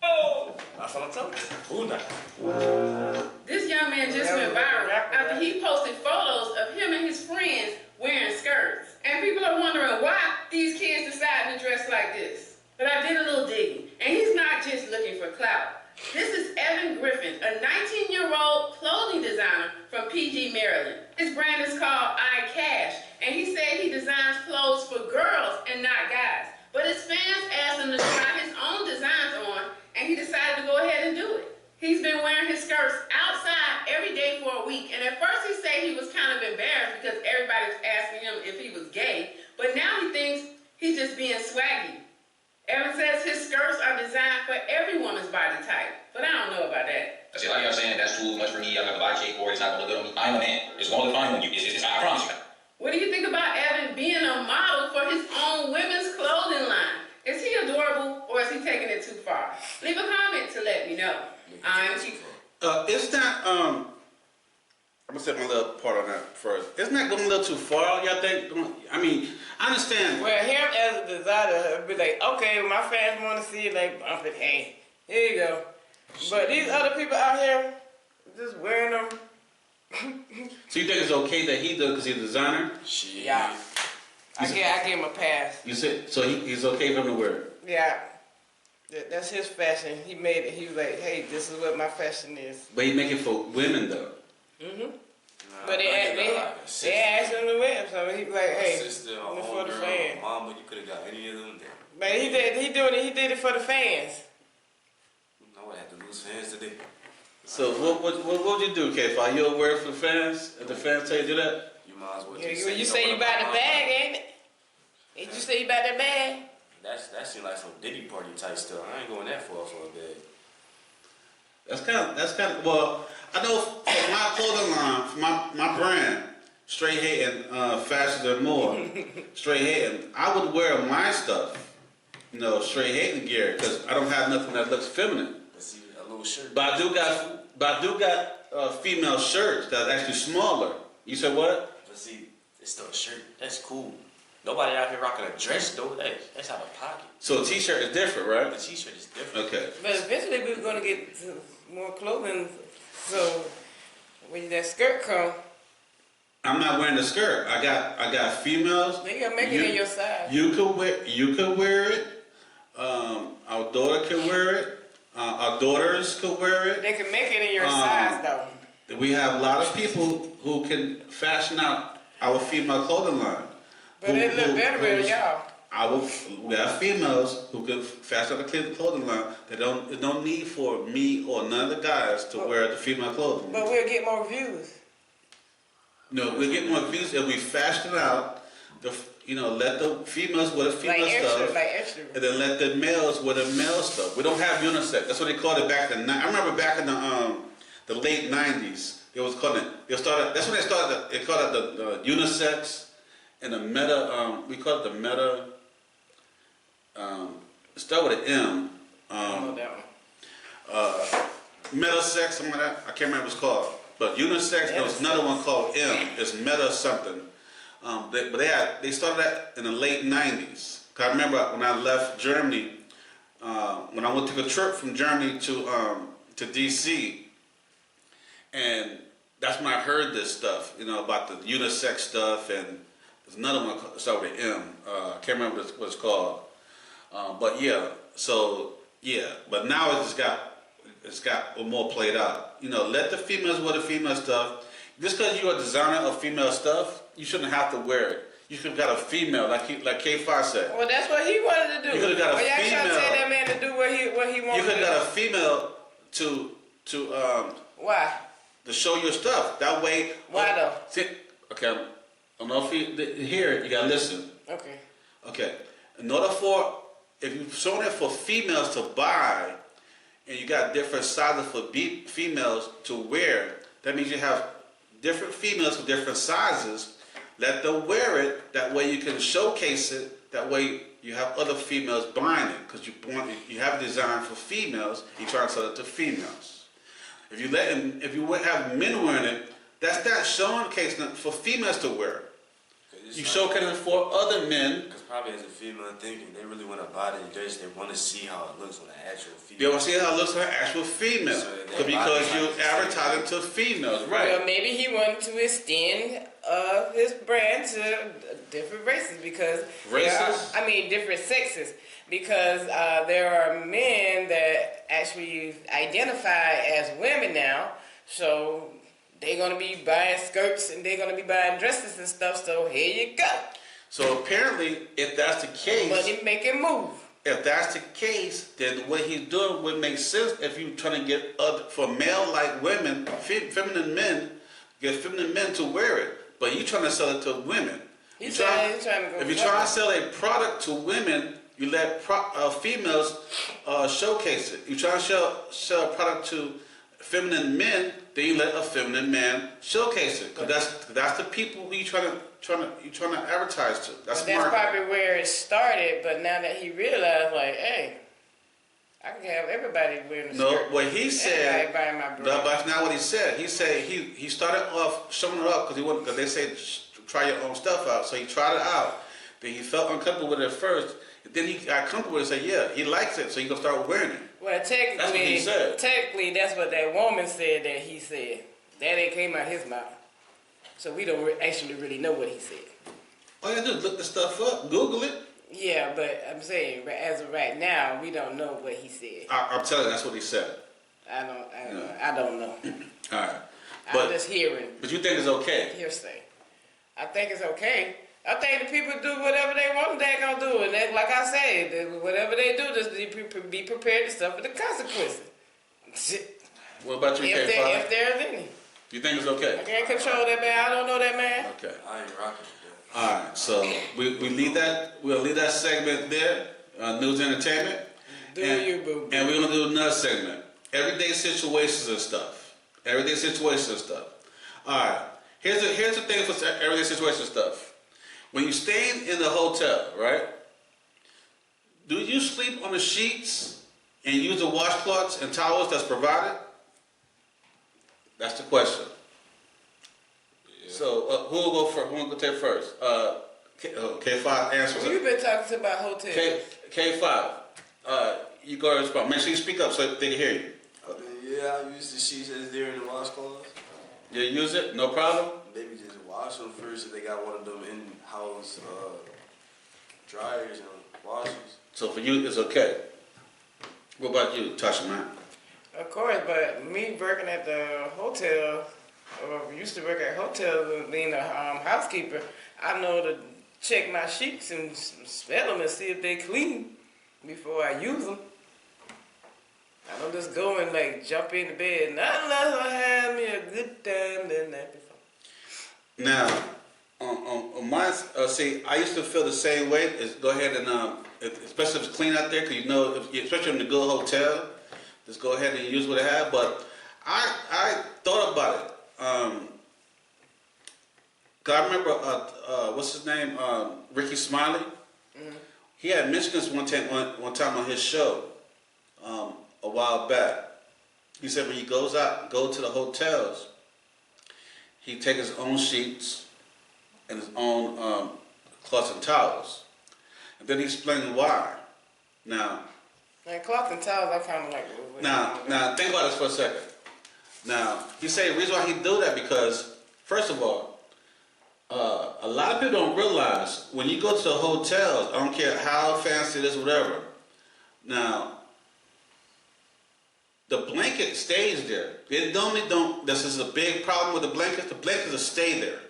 Oh, that's what I'm telling you. Who not? This young man just went viral after he posted photos of him and his friends wearing skirts. And people are wondering why these kids decided to dress like this. But I did a little digging, and he's not just looking for clout. This is Evan Griffin, a 19-year-old clothing designer from PG, Maryland. His brand is called iCash, and he said he designs clothes for girls and not guys. But his fans asked him to try his own designs on, and he decided to go ahead and do it. He's been wearing his skirts outside every day for a week, and at first he said he was kind of embarrassed because everybody was asking him if he was gay, but now he thinks he's just being swaggy. Evan says his skirts are designed for every woman's body type, but I don't know about that. I see a lot of y'all saying that's too much for me, I'm not gonna buy shape for it, it's not gonna look good on me. I am a man. It's gonna look fine on you. I promise you. What do you think about Evan being a model for his own women's clothing line? Is he adorable or is he taking it too far? Leave a comment to let me know. It's not, I'm gonna say my little part on that first. It's not going a little too far, y'all think? I mean, I understand. Well, him as a designer, be like, okay, my fans want to see it, like, I'm like, hey, here you go. But these other people out here, just wearing them. So you think it's okay that he does because he's a designer? Yeah. I give him a pass. You said, so he's okay for him to wear it? Yeah. That's his fashion. He made it. He was like, hey, this is what my fashion is. But he make it for women, though. Mm-hmm. But they asked him to wear it, so he was like, hey, sister, it's for the fans. Mama, you could have got any of them there. But he did it for the fans. I would have to lose fans today. So what would you do, K-Fi? You'll wear it for the fans? If the fans tell you to do that? You might as well You say you buy the bag, ain't it? Did you say you buy that bag? That seems like some Diddy party type stuff. I ain't going that far for a bag. That's kind of, well, I know for my clothing line, for my brand, Straight Hating, Faster Than More, Straight Hating, I would wear my stuff, Straight Hating gear, because I don't have nothing that looks feminine. Let's see, a little shirt. But I do got female shirts that's actually smaller. You said what? Let's see, it's still a shirt. That's cool. Nobody out here rocking a dress though. That's out of pocket. So a t-shirt is different, right? The t-shirt is different. Okay. But eventually we're gonna get more clothing. So when that skirt come, I'm not wearing the skirt. I got females. they gotta make it in your size. You could wear it. Our daughter can wear it. Our daughters could wear it. They can make it in your size though. We have a lot of people who can fashion out our female clothing line. But it look better than y'all. We have females who can fashion out the clothing line. There's no need for me or none of the guys to wear the female clothing. But we'll get more views. No, we'll get more views if we fashion out let the females wear the female stuff, and then let the males wear the male stuff. We don't have unisex. That's what they called it back in the I remember back in the late '90s. It was called it. That's when they started. They called it the unisex and the meta. We call it the meta. Start with an M. Meta sex, something like that. I can't remember what it's called. But unisex, there was another one called M. It's meta something. But they started that in the late '90s. Cause I remember when I left Germany, when I went to a trip from Germany to DC, and that's when I heard this stuff, about the unisex stuff, and there's another one that started with M. I can't remember what it's called. But yeah, but now it's got more played out. Let the females wear the female stuff. Just because you're a designer of female stuff, you shouldn't have to wear it. You could have got a female, like K5 said. Well, that's what he wanted to do. You could have got a female. Y'all trying to tell that man to do what he wanted to do. You could have got a female to why? To show your stuff. That way. Why though? Okay, I don't know if you hear it. You gotta listen. Okay. Okay. In order for, if you're showing it for females to buy, and you got different sizes for females to wear, that means you have different females with different sizes. Let them wear it. That way you can showcase it. That way you have other females buying it, because you have a design for females. You try to sell it to females. If you have men wearing it, that's not showcasing it for females to wear. You showcasing it for other men. Because probably as a female thinking, they really want to buy the dress. They want to see how it looks on an actual female. They want to see how it looks on an actual female. So because you're advertising to females, right? Well, maybe he wanted to extend his brand to different races because different sexes, because there are men that actually identify as women now, so they're gonna be buying skirts and they're gonna be buying dresses and stuff. So here you go. So apparently, if that's the case, money making move. If that's the case, then what he's doing would make sense if you're trying to get for male-like women, feminine men, get feminine men to wear it. But you're trying to sell it to women. He's trying to go. If you're trying to sell a product to women, you let females showcase it. You try to sell a product to feminine men, then you let a feminine man showcase it. Because that's the people who you're trying to advertise to. That's probably where it started. But now that he realized, like, hey, I can have everybody wearing a skirt. No, what he said. Buying my no, but that's not what he said. He said he started off showing it off because they say try your own stuff out. So he tried it out. Then he felt uncomfortable with it at first. Then he got comfortable and said, yeah, he likes it, so he's gonna start wearing it. Well, technically, that's what he said. Technically, that's what that woman said that he said. That ain't came out his mouth. So we don't actually really know what he said. All you gotta do is look the stuff up, Google it. Yeah, but I'm saying, as of right now, we don't know what he said. I'm telling you, that's what he said. I don't know. All right. I'm just hearing. But you think it's okay? Hearsay. I think it's okay. I think the people do whatever they want, they're going to do. And they, like I said, whatever they do, just be prepared to suffer the consequences. What about you, if there's any. You think it's okay? I can't control that man. I don't know that man. Okay. I ain't rocking. All right. So we'll leave that segment there, news and entertainment. Boo. And we're going to do another segment, everyday situations and stuff. All right. Here's the thing for everyday situation stuff. When you're staying in the hotel, right? Do you sleep on the sheets and use the washcloths and towels that's provided? That's the question. Yeah. So who will go first? Who will go take first? K5 answers. You've been talking about hotels. K5. You go to respond. Make sure you speak up so they can hear you. Yeah, I use the sheets that's there in the washcloths. You use it? No problem? Maybe just wash them first if they got one of them in-house dryers and washers. So for you, it's okay. What about you, Tasha, man? Of course, but me working at the hotel, or used to work at hotels and being a housekeeper, I know to check my sheets and smell them and see if they clean before I use them. I don't just go and like jump in the bed, not unless I have me a good time the night before. Now, on mine, see, I used to feel the same way. Is go ahead and, especially if it's clean out there, because you know, especially in the good hotel, just go ahead and use what they have. But I thought about it. Cause I remember, what's his name, Ricky Smiley. Mm-hmm. He had mentioned this one time on his show. A while back, he said when he go to the hotels, he take his own sheets and his own cloths and towels, and then he explained why. Now, cloths and towels, I kind of like. Now think about this for a second. Now he said the reason why he do that because first of all, a lot of people don't realize when you go to the hotels, I don't care how fancy it is, whatever. Now, the blanket stays there. It normally don't. This is a big problem with the blankets. The blankets will stay there.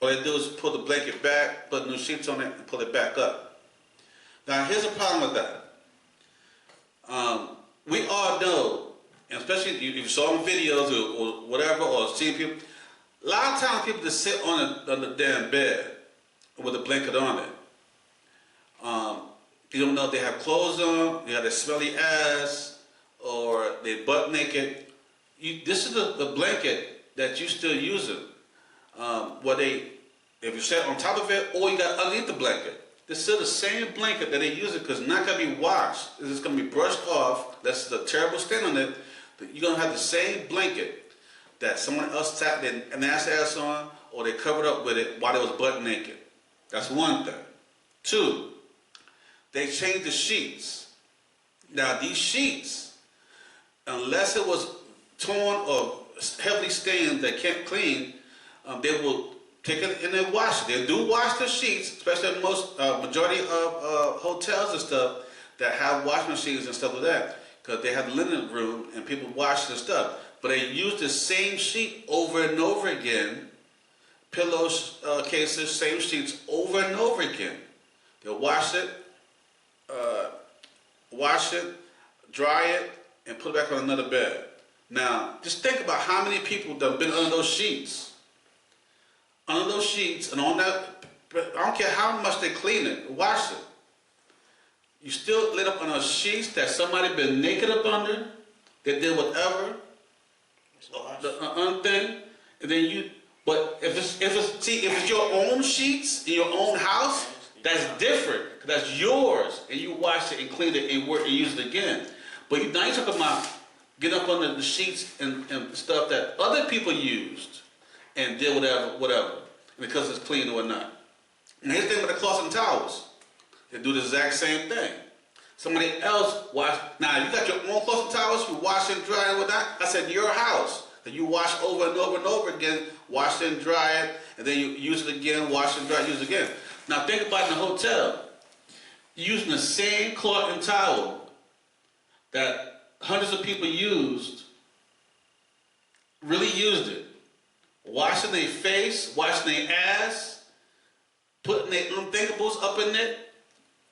All they do is pull the blanket back, put new sheets on it, and pull it back up. Now, here's a problem with that. We all know, and especially if you saw in videos or whatever, or see people, a lot of times people just sit on the damn bed with a blanket on it. You don't know if they have clothes on, they have their smelly ass, or they butt naked. This is the blanket that you still using. If you sit on top of it, or you got underneath the blanket. This is still the same blanket that they use it because it's not gonna be washed. It's just gonna be brushed off. That's the terrible stain on it. You're gonna have the same blanket that someone else sat their nasty ass on, or they covered up with it while they was butt naked. That's one thing. Two, they changed the sheets. Now these sheets, unless it was torn or heavily stained that can't clean, they will take it and they wash it. They do wash the sheets, especially most majority of hotels and stuff that have washing machines and stuff like that, because they have the linen room and people wash the stuff. But they use the same sheet over and over again, pillows, cases, same sheets over and over again. They'll wash it, dry it, and put it back on another bed. Now, just think about how many people have been under those sheets. Under those sheets, and on that, I don't care how much they clean it, wash it. You still lit up on those sheets that somebody been naked up under, they did whatever, the thing, and then you. But if it's your own sheets in your own house, that's different. Cause that's yours, and you wash it and clean it and work and use it again. But now you're talking about getting up under the sheets and stuff that other people used and did whatever, because it's clean or not. And here's the thing with the cloths and towels. They do the exact same thing. Somebody else wash. Now, you got your own cloths and towels, you wash and dry and whatnot. I said your house, that you wash over and over and over again, wash and dry it, and then you use it again, wash and dry, use it again. Now, think about in the hotel. You're using the same cloth and towel that hundreds of people really used it. Washing their face, washing their ass, putting their unthinkables up in it,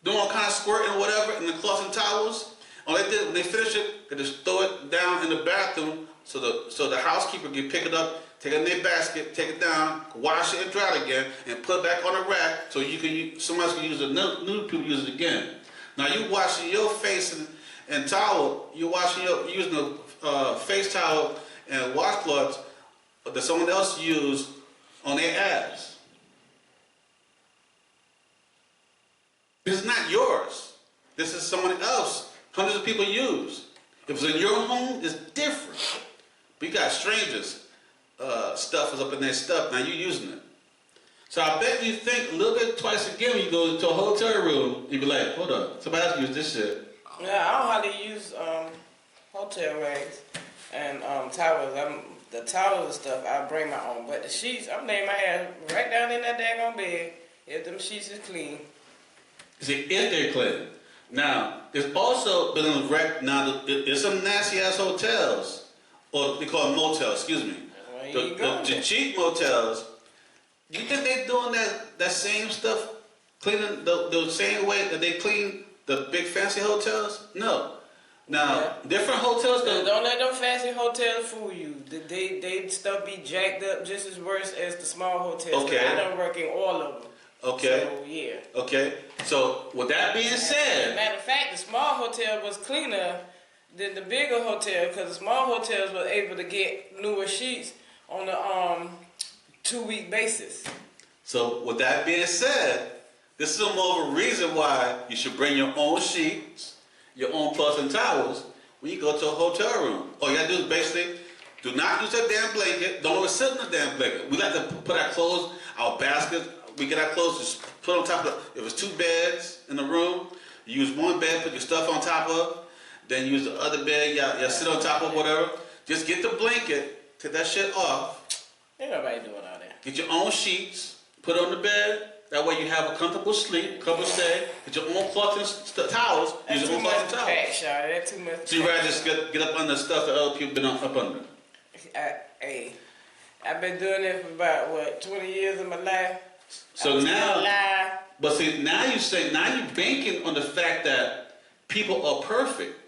doing all kind of squirting or whatever in the cloths and towels. All they did when they finish it, they just throw it down in the bathroom so the housekeeper can pick it up, take it in their basket, take it down, wash it and dry it again, and put it back on the rack so somebody else can use it. New people use it again. Now you washing your face and towel, using a face towel and washcloths that someone else used on their ass. This is not yours. This is someone else. Hundreds of people use. If it's in your home, it's different. But you got strangers. Stuff is up in their stuff. Now you're using it. So I bet you think a little bit twice again when you go into a hotel room. You be like, hold up, somebody else used this shit. Yeah, I don't hardly use hotel rags and towels. The towels and stuff, I bring my own. But the sheets, I'm laying my ass right down in that daggone bed if them sheets is clean. See, if they're clean. Now, there's also been a wreck. Now, there's some nasty ass hotels, or they call them motels. Excuse me. The cheap motels. You think they're doing that same stuff, cleaning the same way that they clean the big fancy hotels? No. Now, different hotels don't let them fancy hotels fool you. They stuff be jacked up just as worse as the small hotels. Okay. I done work in all of them. Okay. So, yeah. Okay. So, with that being said... Matter of fact, the small hotel was cleaner than the bigger hotel because the small hotels were able to get newer sheets on a 2-week basis. So, with that being said, this is more of a reason why you should bring your own sheets, your own cloths and towels when you go to a hotel room. All you gotta do is basically do not use that damn blanket. Don't always sit in the damn blanket. We like to put our clothes, our baskets. We get our clothes, just put on top of it. If it's 2 beds in the room, you use one bed, put your stuff on top of, then use the other bed, y'all sit on top of whatever. Just get the blanket, take that shit off. Ain't nobody doing all that. Get your own sheets, put it on the bed. That way you have a comfortable sleep, comfortable stay. Get your own cloths and towels. Use your own cloths and towels. That's too much. So you rather just get up under stuff that other people been up under. Hey, I've been doing it for about 20 years of my life. So now, but see, now you're banking on the fact that people are perfect.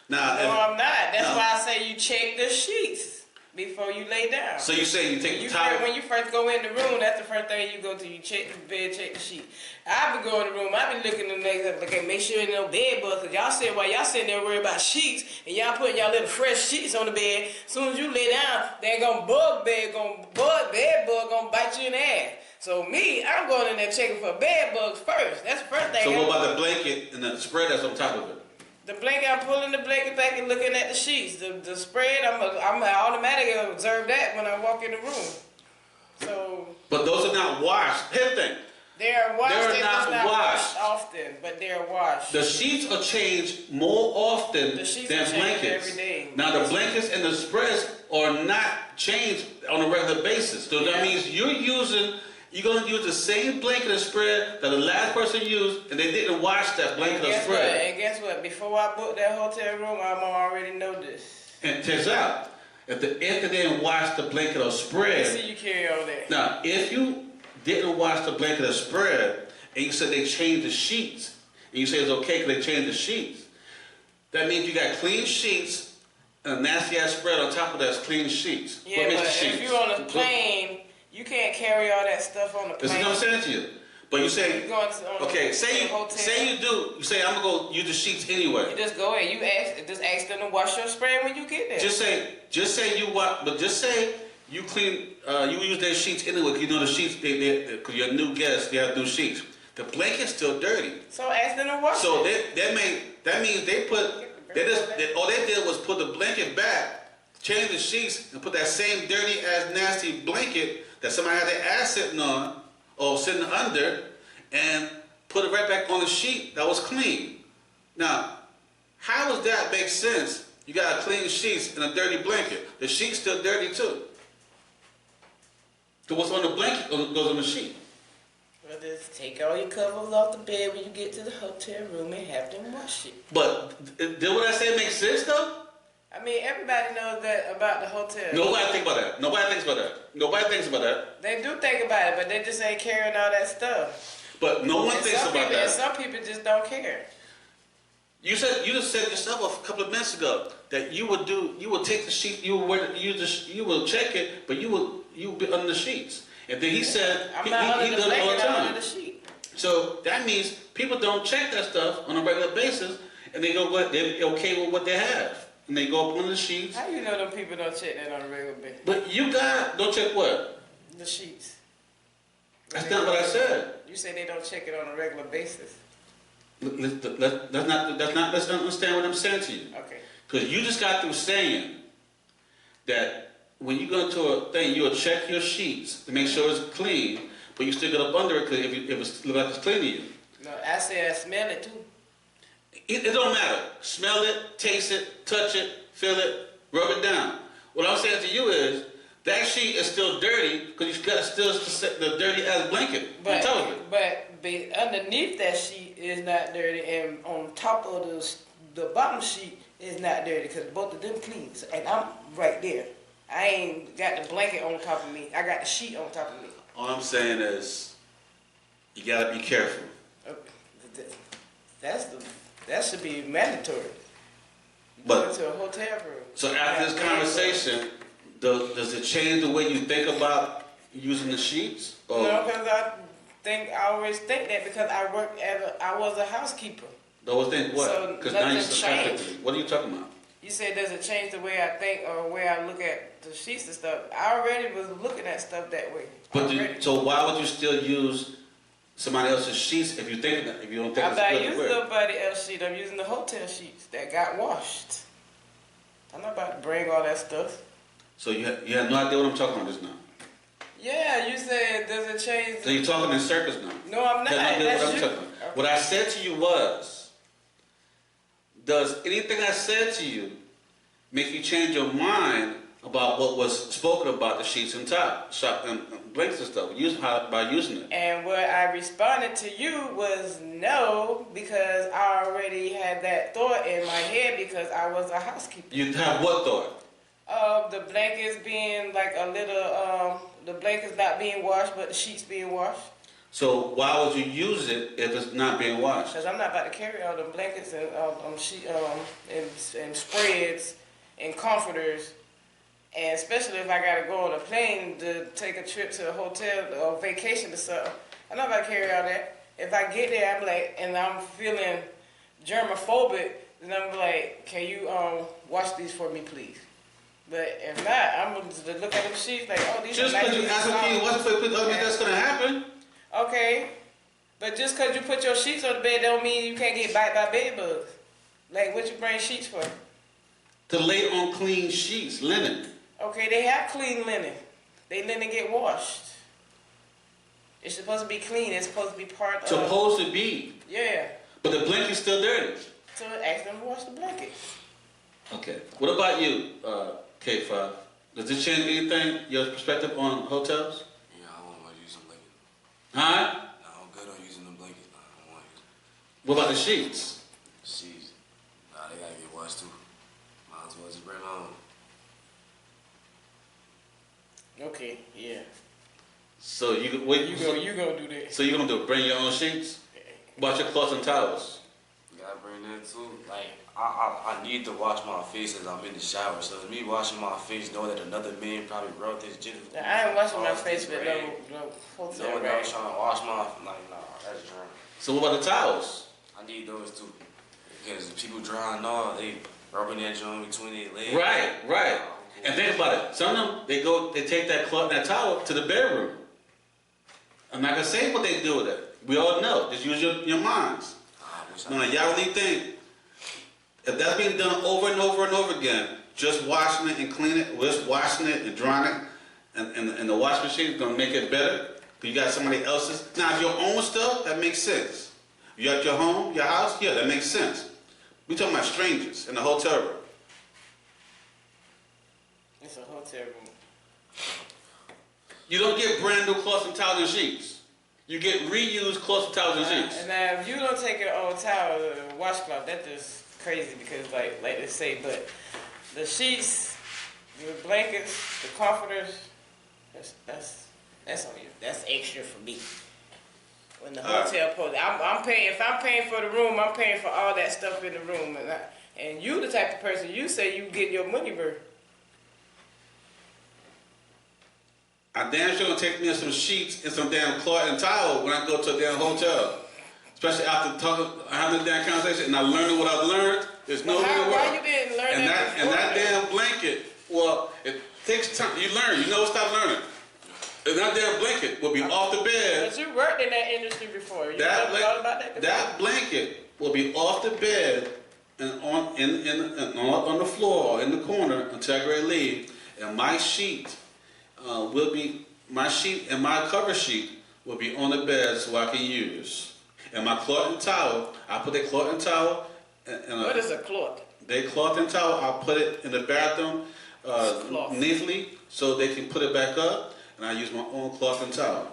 Now, no, I'm not. That's why I say you check the sheets before you lay down. So you say you take the towel. When you first go in the room, that's the first thing you go to. You check the bed, check the sheet. I be going in the room. I be looking at the next up, okay, make sure ain't no bed bugs. Cause y'all say while y'all sitting there worried about sheets and y'all putting y'all little fresh sheets on the bed. As soon as you lay down, they ain't gonna bed bug gonna bite you in the ass. So me, I'm going in there checking for bed bugs first. That's the first thing. So what about the blanket and the spread that's on top of it? The blanket, I'm pulling the blanket back and looking at the sheets. The spread, I'm automatically observe that when I walk in the room. So. But those are not washed. Here's the thing. They're washed. They're They're not just washed often, but they're washed. The sheets are changed more often than blankets. Every day. Now the blankets and the spreads are not changed on a regular basis. So that means you're gonna use the same blanket and spread that the last person used, and they didn't wash that blanket or spread. And guess what? Before I booked that hotel room, I already know this. And it turns out, if they didn't wash the blanket or spread. See, you carry all that. Now, if you didn't wash the blanket or spread, and you said they changed the sheets, and you say it's okay because they changed the sheets, that means you got clean sheets and a nasty ass spread on top of that's clean sheets. Yeah, what makes but the sheets? if you're on a plane, you can't carry all that stuff on the plane. This is what I'm saying to you. But you say, okay, say you do, you say I'm gonna go use the sheets anyway. You just go in, just ask them to wash your spread when you get there. Just say you wash, but just say you clean, you use their sheets anyway, because you know the sheets, because you're a new guest, they have new sheets. The blanket's still dirty. So ask them to wash so it. that means all they did was put the blanket back, change the sheets, and put that same dirty ass nasty blanket that somebody had their ass sitting on, or sitting under, and put it right back on the sheet that was clean. Now, how does that make sense? You got clean sheets and a dirty blanket. The sheet's still dirty too. So what's on the blanket goes on the sheet. Well, just take all your covers off the bed when you get to the hotel room and have them wash it. But did what I say make sense though? I mean, everybody knows that about the hotel. Nobody thinks about that. Nobody thinks about that. They do think about it, but they just ain't carrying all that stuff. But no one thinks about that. And some people just don't care. You just said yourself a couple of minutes ago that you would take the sheet, you will check it, but you would be under the sheets. And then he said I'm not under the does it all the blanket, I'm time. under the sheet. So that means people don't check that stuff on a regular basis, and they're okay with what they have. And they go up under the sheets. How you know them people don't check that on a regular basis? But don't check what? The sheets. That's not what I said. You say they don't check it on a regular basis. Let's not understand what I'm saying to you. Okay. Because you just got through saying that when you go into a thing, you'll check your sheets to make sure it's clean, but you still get up under it if it looks like it's clean to you. No, I said I smell it too. It don't matter. Smell it, taste it, touch it, feel it, rub it down. What I'm saying to you is that sheet is still dirty because you got still the dirty ass blanket on top of it. But underneath that sheet is not dirty, and on top of the bottom sheet is not dirty because both of them clean. And I'm right there. I ain't got the blanket on top of me. I got the sheet on top of me. All I'm saying is you gotta be careful. That should be mandatory. But go to a hotel room. So after this conversation, does it change the way you think about using the sheets? Or? No, because I always think that because I was a housekeeper. Always think what? Because now you changed. What are you talking about? You said does it change the way I think or the way I look at the sheets and stuff? I already was looking at stuff that way. So why would you still use somebody else's sheets if you don't think it's good? I'm not using nobody else's sheet. I'm using the hotel sheets that got washed. I'm not about to bring all that stuff. So you have no idea what I'm talking about just now? Yeah, you said does it change? So you're talking in circles now? No, I'm not. That's you. Okay. What I said to you was, does anything I said to you make you change your mind about what was spoken about the sheets and blankets and stuff by using it? And what I responded to you was no, because I already had that thought in my head because I was a housekeeper. You have what thought? The blankets being like a little, the blankets not being washed, but the sheets being washed. So why would you use it if it's not being washed? Because I'm not about to carry all the blankets and and spreads and comforters, and especially if I got to go on a plane to take a trip to a hotel or vacation or something. I'm not about to carry all that. If I get there, I'm like, and I'm feeling germophobic, then I'm like, can you wash these for me, please? But if not, I'm going to look at them sheets like, oh, these just are nice. Just because you ask them, can you wash it for me, please, that's going to happen. Okay, but just because you put your sheets on the bed don't mean you can't get bite by bed bugs. Like, what you bring sheets for? To lay on clean sheets, linen. Okay, they have clean linen. They linen get washed. It's supposed to be clean. It's supposed to be part of. Supposed to be. Yeah. But the blanket's still dirty. So ask them to wash the blanket. Okay. What about you, K5? Does this change anything, your perspective on hotels? Yeah, I don't want to use them blankets. Huh? No, I'm good on using them blankets. I don't want to use them. What about the sheets? Sheets. Nah, they gotta get washed too. Might as well just bring on. Okay, yeah. So you gonna do that. So you're gonna do bring your own sheets? Wash your cloths and towels. You gotta bring that too. Like, I need to wash my face as I'm in the shower. So me washing my face, knowing that another man probably rubbed his genitals. I ain't washing my face with no hotel Knowing that I rag. was trying to wash my, like, nah, that's dry. So what about the towels? I need those too. Because people drying off, they rubbing that joint between their legs. Right. And think about it. Some of them, they take that cloth and that towel to the bedroom. I'm not gonna say what they do with it. We all know. Just use your minds. Now, y'all really think if that's being done over and over and over again, just washing it and cleaning it, just washing it and drying it, and the wash machine is gonna make it better? Because you got somebody else's. Now, if your own stuff, that makes sense. You got your home, your house, yeah, that makes sense. We talking about strangers in the hotel room. It's a hotel room. You don't get brand new cloths and towels and sheets. You get reused cloths and towels and sheets. And now, if you don't take an old towel or washcloth, that's just crazy because, like they say, but the sheets, the blankets, the comforters, that's on you. That's extra for me. When the hotel post, I'm paying. If I'm paying for the room, I'm paying for all that stuff in the room. And you the type of person, you say you get your money worth. I damn sure gonna take me some sheets and some damn cloth and towel when I go to a damn hotel. Especially after having a damn conversation and I learned what I've learned. There's no way to work. Why you didn't learn that before? And that damn blanket, well, it takes time. You learn. You never stop learning. And that damn blanket will be off the bed. But you worked in that industry before. You never thought about that before? That blanket will be off the bed and on the floor or in the corner until I get ready to leave. And my sheet and my cover sheet will be on the bed so I can use. And my cloth and towel, I put the cloth and towel. What is a cloth? They cloth and towel, I'll put it in the bathroom neatly so they can put it back up. And I use my own cloth and towel.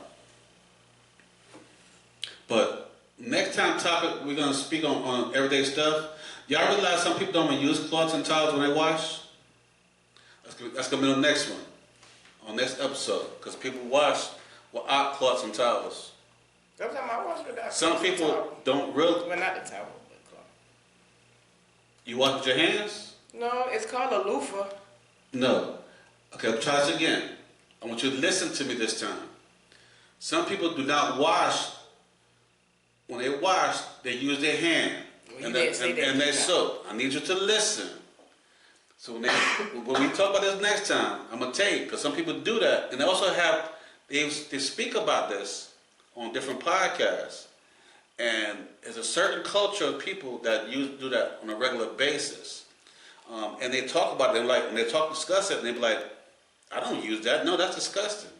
But next time topic, we're going to speak on everyday stuff. Y'all realize some people don't even use cloths and towels when they wash? That's going to be the next one. On next episode. Because people wash without cloths and towels. Sometimes I wash without Some people don't really. Well, not the towel, but cloth. You wash with your hands? No, it's called a loofah. No. Okay, try this again. I want you to listen to me this time. Some people do not wash. When they wash, they use their hand and they soap. I need you to listen. So when we talk about this next time, I'm gonna tell you because some people do that, and they also they speak about this on different podcasts. And there's a certain culture of people that do that on a regular basis, and they talk about it. And they discuss it, and they be like, I don't use that. No, that's disgusting.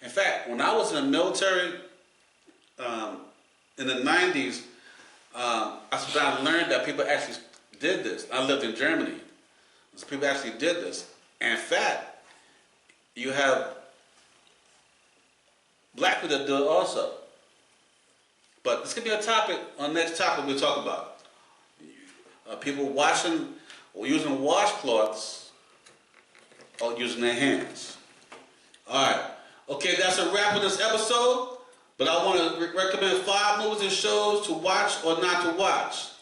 In fact, when I was in the military in the 90s, I learned that people actually did this. I lived in Germany. So people actually did this. And in fact, you have black people that do it also. But this could be a topic, on the next topic we'll talk about. People washing or using washcloths or using their hands. All right. Okay, that's a wrap on this episode. But I want to recommend 5 movies and shows to watch or not to watch.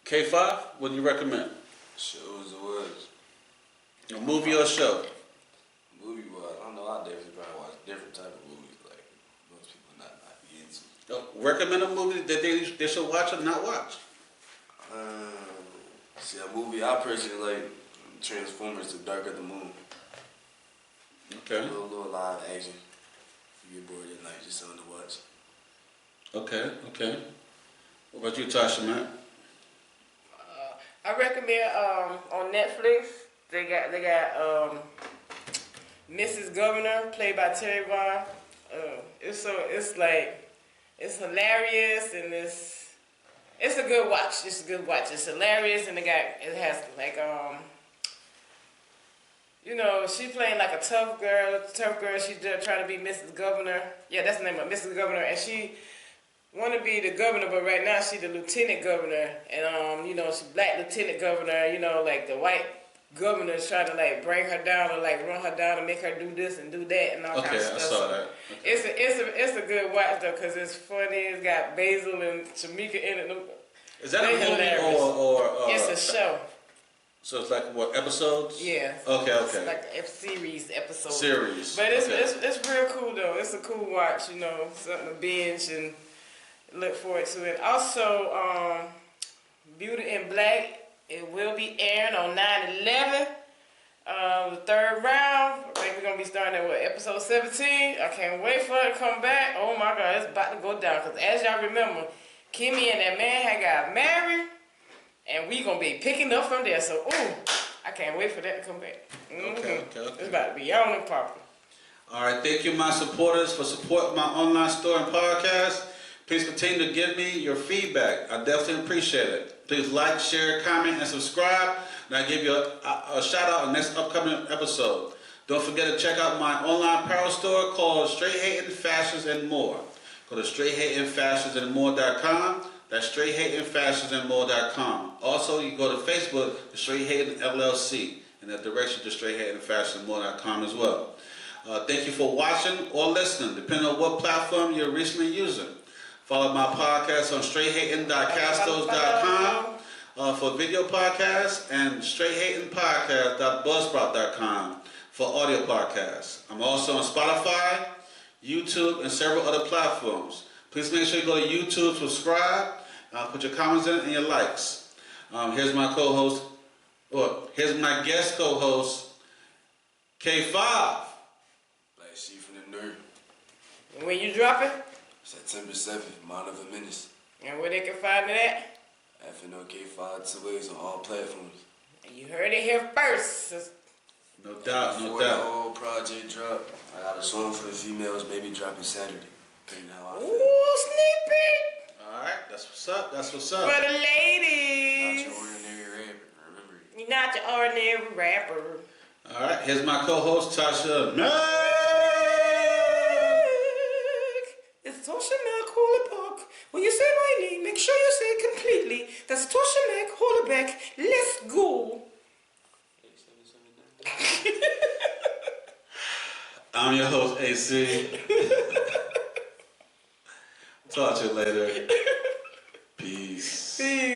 K5, what do you recommend? Shows or words. A movie or a show? Movie was, I don't know, I definitely probably watch different type of movies like most people not be into. Recommend a movie that they should watch or not watch? See, a movie I personally like, Transformers: The Dark of the Moon. Okay. A little live action. You get bored at night, just something to watch. Okay. What about you, Tasha, man? I recommend on Netflix they got Mrs. Governor played by Terry Vaughn. It's hilarious and it's a good watch. It's a good watch. It's hilarious and it has like she playing like a tough girl. She's trying to be Mrs. Governor. Yeah, that's the name of it, Mrs. Governor, and she want to be the governor, but right now she's the lieutenant governor, and she's black lieutenant governor. Like the white governors trying to like bring her down or like run her down and make her do this and do that and all kind of stuff. Okay, I saw that. Okay. It's a good watch though because it's funny. It's got Basil and Shamika in it. Is that a movie or it's a show. So it's like what, episodes? Yeah. Okay. It's like a series episode. Series. But it's real cool though. It's a cool watch. Something to binge and look forward to it. Also, Beauty in Black. It will be airing on 9/11. The third round. I think we're gonna be starting at episode 17. I can't wait for it to come back. Oh my God, it's about to go down. Cause as y'all remember, Kimmy and that man had got married, and we gonna be picking up from there. So, I can't wait for that to come back. Okay. It's about to be on and popping. All right, thank you, my supporters, for supporting my online store and podcast. Please continue to give me your feedback. I definitely appreciate it. Please like, share, comment, and subscribe. And I'll give you a shout out in the next upcoming episode. Don't forget to check out my online apparel store called Straight Hatin' Fashions and More. Go to straighthatin'fashionsandmore.com. That's straighthatin'fashionsandmore.com. Also, you go to Facebook, the Straight Hatin' LLC, and that direction to straighthatin'fashionsandmore.com as well. Thank you for watching or listening, depending on what platform you're recently using. Follow my podcast on straighthatin.castos.com for video podcasts and straighthatinpodcast.buzzsprout.com for audio podcasts. I'm also on Spotify, YouTube, and several other platforms. Please make sure you go to YouTube, subscribe, put your comments in and your likes. Here's my co-host, here's my guest co-host, K5. Black Sheep from the Nerd. When you drop it? September 7th, Mind of a Menace. And where they can find it at? FNOK5 2 ways on all platforms. And you heard it here first. No doubt. Before the whole project drop, I got a song for the females, maybe dropping Saturday. Ooh, sneak peek. Alright, that's what's up. For the ladies. Not your ordinary rapper, remember it. You're not your ordinary rapper. Alright, here's my co-host, Tasha. It's Tasha Mac Hollaback. When you say my name, make sure you say it completely. That's Tasha Mac Hollaback. Let's go. I'm your host, AC. Talk to you later. Peace.